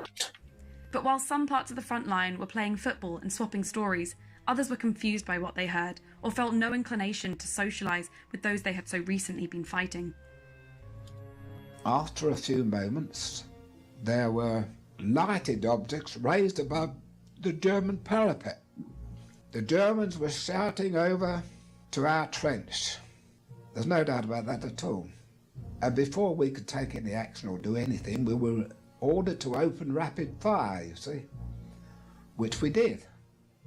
But while some parts of the front line were playing football and swapping stories, others were confused by what they heard or felt no inclination to socialise with those they had so recently been fighting. After a few moments, there were lighted objects raised above the German parapet. The Germans were shouting over to our trench. There's no doubt about that at all. And before we could take any action or do anything, we were ordered to open rapid fire, you see, which we did.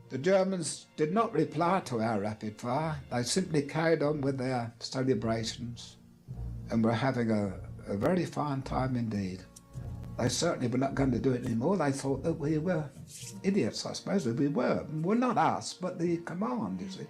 The Germans did not reply to our rapid fire. They simply carried on with their celebrations and were having a very fine time indeed. They certainly were not going to do it anymore. They thought that we were idiots, I suppose. We were. Well, not us, but the command, you see.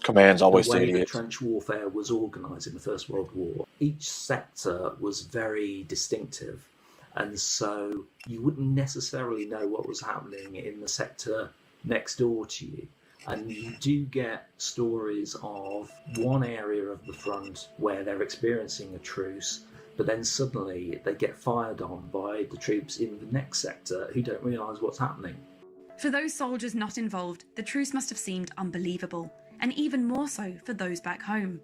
Command's always the way idiots. the trench warfare was organised in the First World War, each sector was very distinctive, and so you wouldn't necessarily know what was happening in the sector next door to you. And you do get stories of one area of the front where they're experiencing a truce, but then suddenly they get fired on by the troops in the next sector who don't realise what's happening. For those soldiers not involved, the truce must have seemed unbelievable, and even more so for those back home.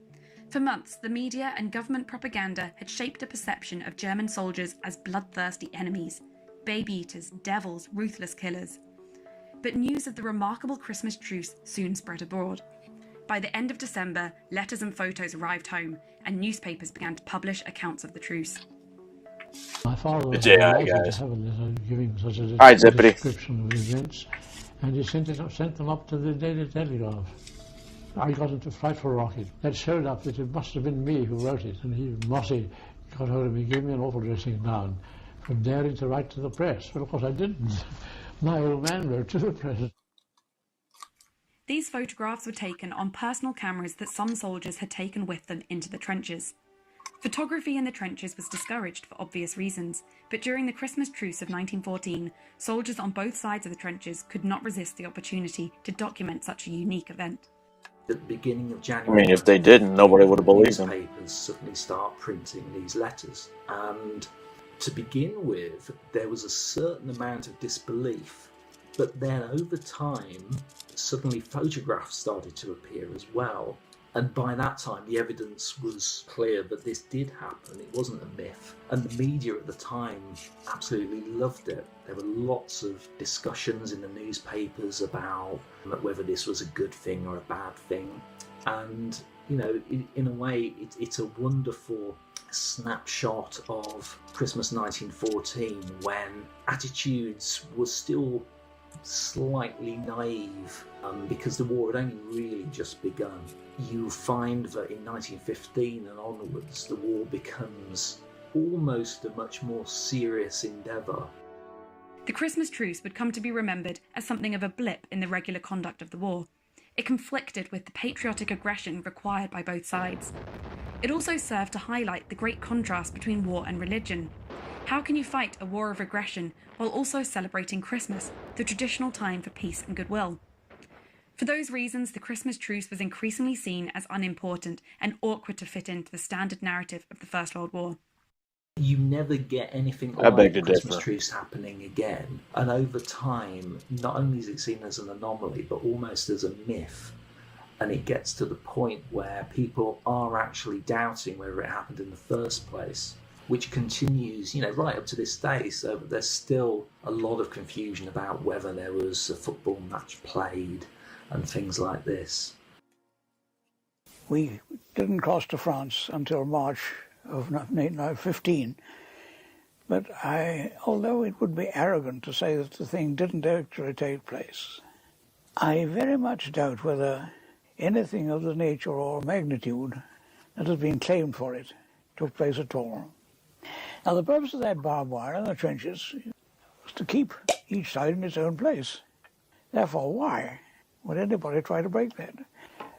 For months, the media and government propaganda had shaped a perception of German soldiers as bloodthirsty enemies, baby-eaters, devils, ruthless killers. But news of the remarkable Christmas truce soon spread abroad. By the end of December, letters and photos arrived home, and newspapers began to publish accounts of the truce. My father was Yeah, delighted guys. to have a letter giving such a All right, Zippity. description of the events, and he sent them up to the Daily Telegraph. I got into a frightful rocket. That showed up that it must have been me who wrote it, and Mossy got hold of me, gave me an awful dressing down for daring to write to the press. But of course I didn't. My old man wrote to the press. These photographs were taken on personal cameras that some soldiers had taken with them into the trenches. Photography in the trenches was discouraged for obvious reasons, but during the Christmas truce of 1914, soldiers on both sides of the trenches could not resist the opportunity to document such a unique event. At the beginning of I January, mean, if they didn't, nobody would have believed them. newspapers suddenly start printing these letters, and to begin with, there was a certain amount of disbelief, but then over time, suddenly photographs started to appear as well. And by that time, the evidence was clear that this did happen. It wasn't a myth. And the media at the time absolutely loved it. There were lots of discussions in the newspapers about whether this was a good thing or a bad thing. And, you know, in a way, it's a wonderful snapshot of Christmas 1914 when attitudes were still slightly naive because the war had only really just begun. You find that in 1915 and onwards, the war becomes almost a much more serious endeavour. The Christmas truce would come to be remembered as something of a blip in the regular conduct of the war. It conflicted with the patriotic aggression required by both sides. It also served to highlight the great contrast between war and religion. How can you fight a war of aggression while also celebrating Christmas, the traditional time for peace and goodwill? For those reasons, the Christmas truce was increasingly seen as unimportant and awkward to fit into the standard narrative of the First World War. You never get anything I beg like to the Christmas differ. truce happening again. And over time, not only is it seen as an anomaly, but almost as a myth. And it gets to the point where people are actually doubting whether it happened in the first place, which continues, you know, right up to this day. So there's still a lot of confusion about whether there was a football match played and things like this. We didn't cross to France until March of 1915, but although it would be arrogant to say that the thing didn't actually take place, I very much doubt whether anything of the nature or magnitude that has been claimed for it took place at all. Now, the purpose of that barbed wire in the trenches was to keep each side in its own place. Therefore, why would anybody try to break that?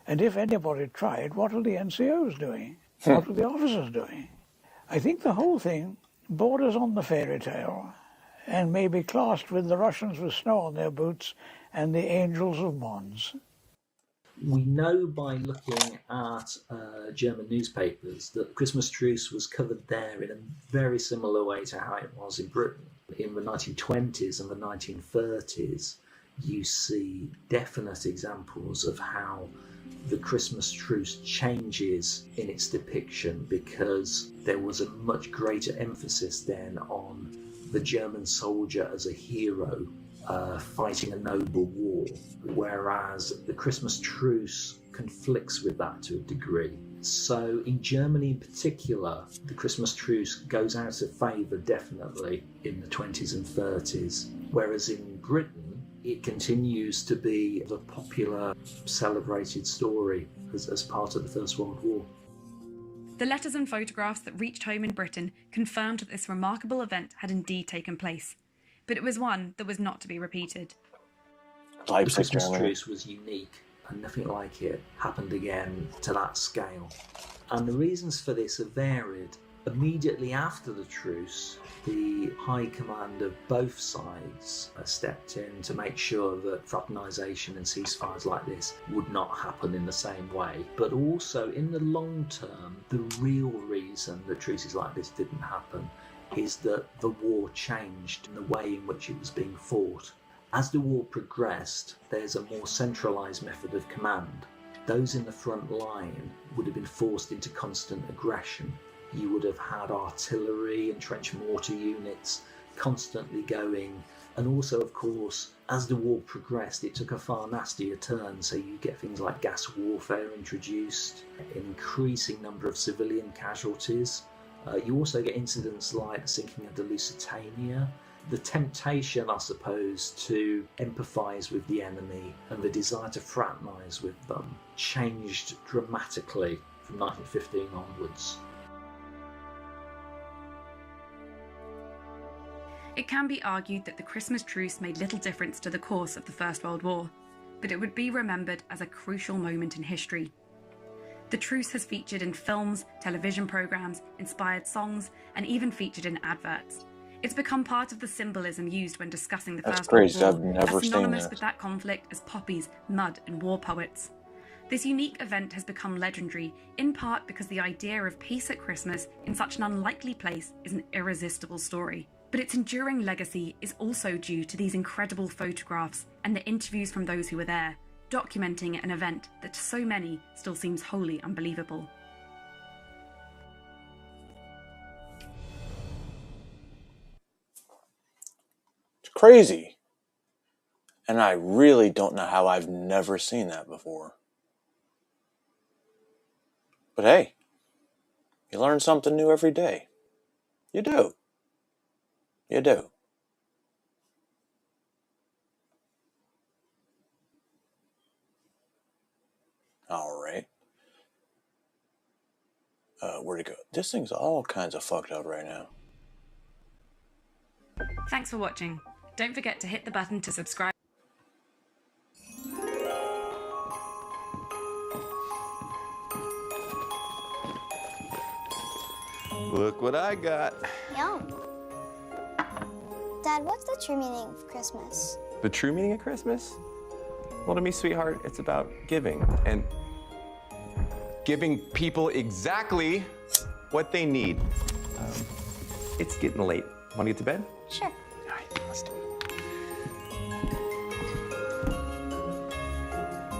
And if anybody tried, what were the NCOs doing? What were the officers doing? I think the whole thing borders on the fairy tale, and may be classed with the Russians with snow on their boots and the Angels of Mons. We know by looking at German newspapers that the Christmas truce was covered there in a very similar way to how it was in Britain. In the 1920s and the 1930s, you see definite examples of how the Christmas truce changes in its depiction, because there was a much greater emphasis then on the German soldier as a hero fighting a noble war, whereas the Christmas truce conflicts with that to a degree. So in Germany in particular, the Christmas truce goes out of favour definitely in the 20s and 30s, whereas in Britain it continues to be the popular celebrated story as part of the First World War. The letters and photographs that reached home in Britain confirmed that this remarkable event had indeed taken place, but it was one that was not to be repeated. The Christmas truce was unique, and nothing like it happened again to that scale. And the reasons for this are varied. Immediately after the truce, the high command of both sides stepped in to make sure that fraternisation and ceasefires like this would not happen in the same way. But also, in the long term, the real reason that truces like this didn't happen is that the war changed in the way in which it was being fought. As the war progressed, there's a more centralised method of command. Those in the front line would have been forced into constant aggression. You would have had artillery and trench mortar units constantly going. And also, of course, as the war progressed, it took a far nastier turn. So you get things like gas warfare introduced, an increasing number of civilian casualties. You also get incidents like the sinking of the Lusitania. The temptation, I suppose, to empathise with the enemy and the desire to fraternise with them changed dramatically from 1915 onwards. It can be argued that the Christmas truce made little difference to the course of the First World War, but it would be remembered as a crucial moment in history. The truce has featured in films, television programmes, inspired songs, and even featured in adverts. It's become part of the symbolism used when discussing the First World War, I've never as seen synonymous this. with that conflict as poppies, mud, and war poets. This unique event has become legendary, in part because the idea of peace at Christmas in such an unlikely place is an irresistible story. But its enduring legacy is also due to these incredible photographs and the interviews from those who were there, documenting an event that to so many still seems wholly unbelievable. It's crazy. And I really don't know how I've never seen that before. But hey, you learn something new every day. You do. You do. All right. Where'd it go? This thing's all kinds of fucked up right now. Thanks for watching. Don't forget to hit the button to subscribe. Look what I got. Yum. Dad, what's the true meaning of Christmas? The true meaning of Christmas? Well, to me, sweetheart, it's about giving and giving people exactly what they need. It's getting late. Want to get to bed? Sure. All right, let's do it.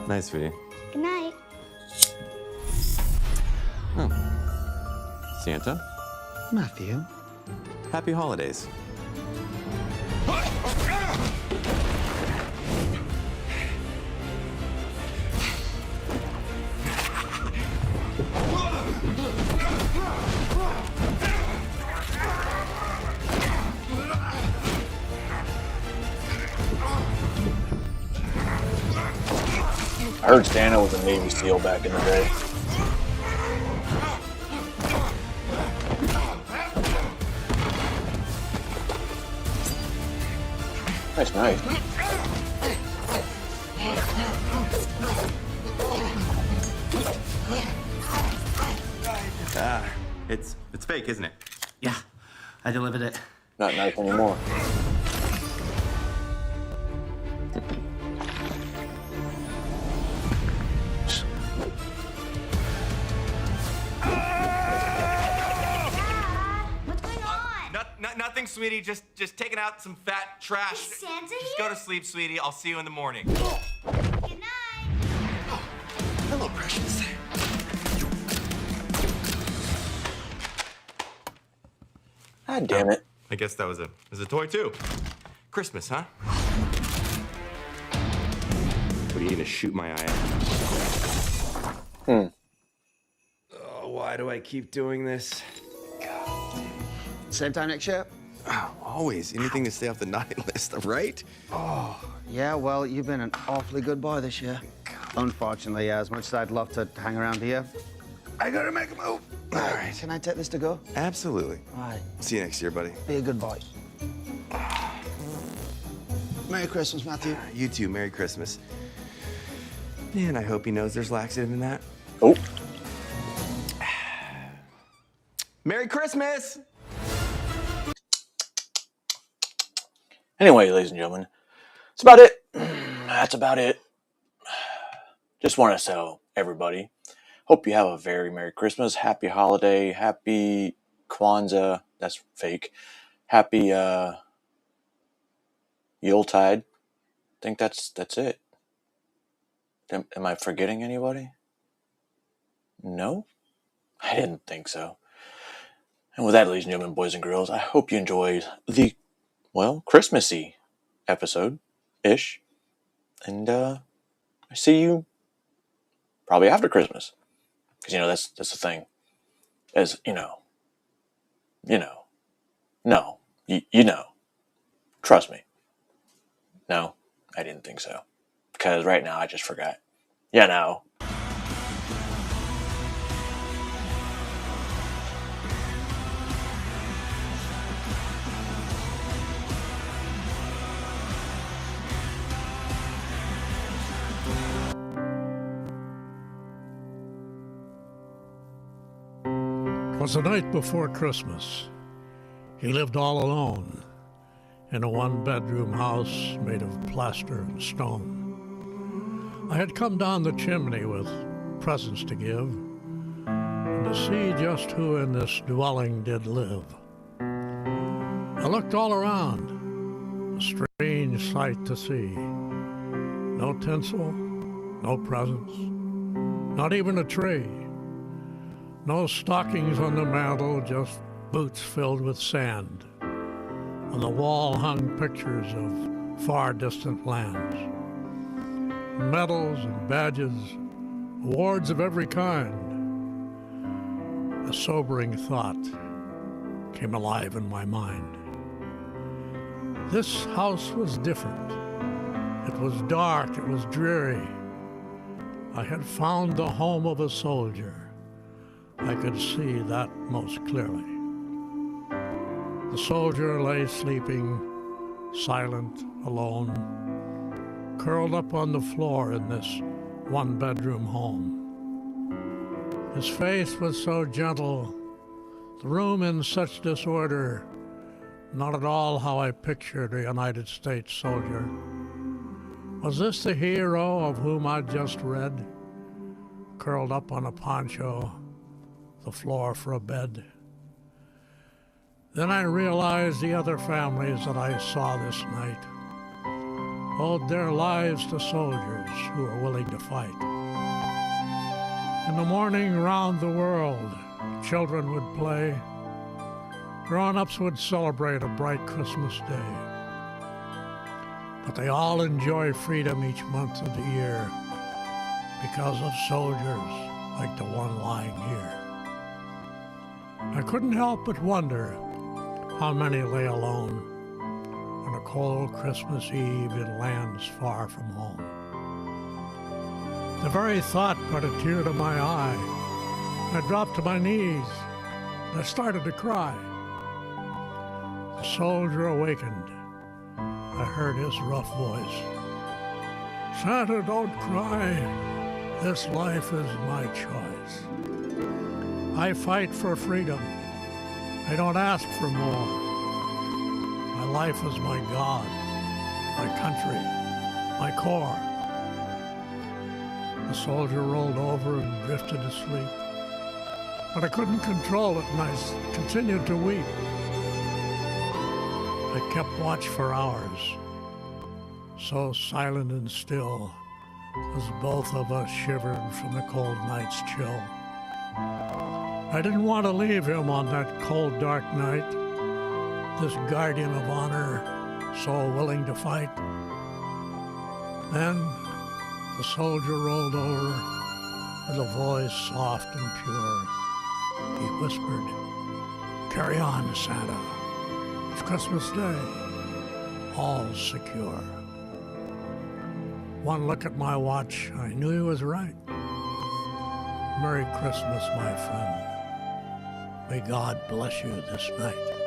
Night, sweetie. Good night. Oh. Santa? Matthew? Happy holidays. I heard Santa was a Navy SEAL back in the day. That's nice. It's fake, isn't it? Yeah, I delivered it. Not nice anymore. nothing, sweetie. Just taking out some fat trash. Is Santa Just here? go to sleep, sweetie. I'll see you in the morning. Good night. Oh, hello, precious. God damn it. I guess that was a toy too. Christmas, huh? What are you gonna shoot my eye out? Oh, why do I keep doing this? Same time next year? Oh, always. Anything to stay off the naughty list, right? Oh, yeah, well, you've been an awfully good boy this year. Unfortunately, as much as I'd love to hang around here, I gotta make a move. All right. Can I take this to go? Absolutely. All right. See you next year, buddy. Be a good boy. Merry Christmas, Matthew. You too. Merry Christmas. And I hope he knows there's laxative in that. Oh. Merry Christmas! Anyway, ladies and gentlemen, that's about it. That's about it. Just want to tell everybody, hope you have a very Merry Christmas, Happy Holiday, Happy Kwanzaa, that's fake, Happy Yuletide. I think that's it. Am I forgetting anybody? No? I didn't think so. And with that, ladies and gentlemen, boys and girls, I hope you enjoyed the, well, Christmassy episode-ish. And I see you probably after Christmas. Because, that's the thing. As, no. You know. Trust me. No, I didn't think so. Because right now I just forgot. Yeah, no. It was the night before Christmas. He lived all alone in a one-bedroom house made of plaster and stone. I had come down the chimney with presents to give, and to see just who in this dwelling did live. I looked all around, a strange sight to see. No tinsel, no presents, not even a tree. No stockings on the mantel, just boots filled with sand. On the wall hung pictures of far distant lands. Medals and badges, awards of every kind. A sobering thought came alive in my mind. This house was different. It was dark, it was dreary. I had found the home of a soldier. I could see that most clearly. The soldier lay sleeping, silent, alone, curled up on the floor in this one-bedroom home. His face was so gentle, the room in such disorder, not at all how I pictured a United States soldier. Was this the hero of whom I'd just read, curled up on a poncho, the floor for a bed? Then I realized the other families that I saw this night owed their lives to soldiers who were willing to fight. In the morning round the world, children would play. Grown-ups would celebrate a bright Christmas day. But they all enjoy freedom each month of the year because of soldiers like the one lying here. I couldn't help but wonder how many lay alone on a cold Christmas Eve in lands far from home. The very thought brought a tear to my eye. I dropped to my knees and I started to cry. The soldier awakened. I heard his rough voice. "Santa, don't cry. This life is my choice. I fight for freedom. I don't ask for more. My life is my God, my country, my core." The soldier rolled over and drifted asleep. But I couldn't control it, and I continued to weep. I kept watch for hours, so silent and still as both of us shivered from the cold night's chill. I didn't want to leave him on that cold, dark night, this guardian of honor, so willing to fight. Then the soldier rolled over with a voice soft and pure. He whispered, "Carry on, Santa. It's Christmas Day. All secure." One look at my watch, I knew he was right. Merry Christmas, my friend. May God bless you this night.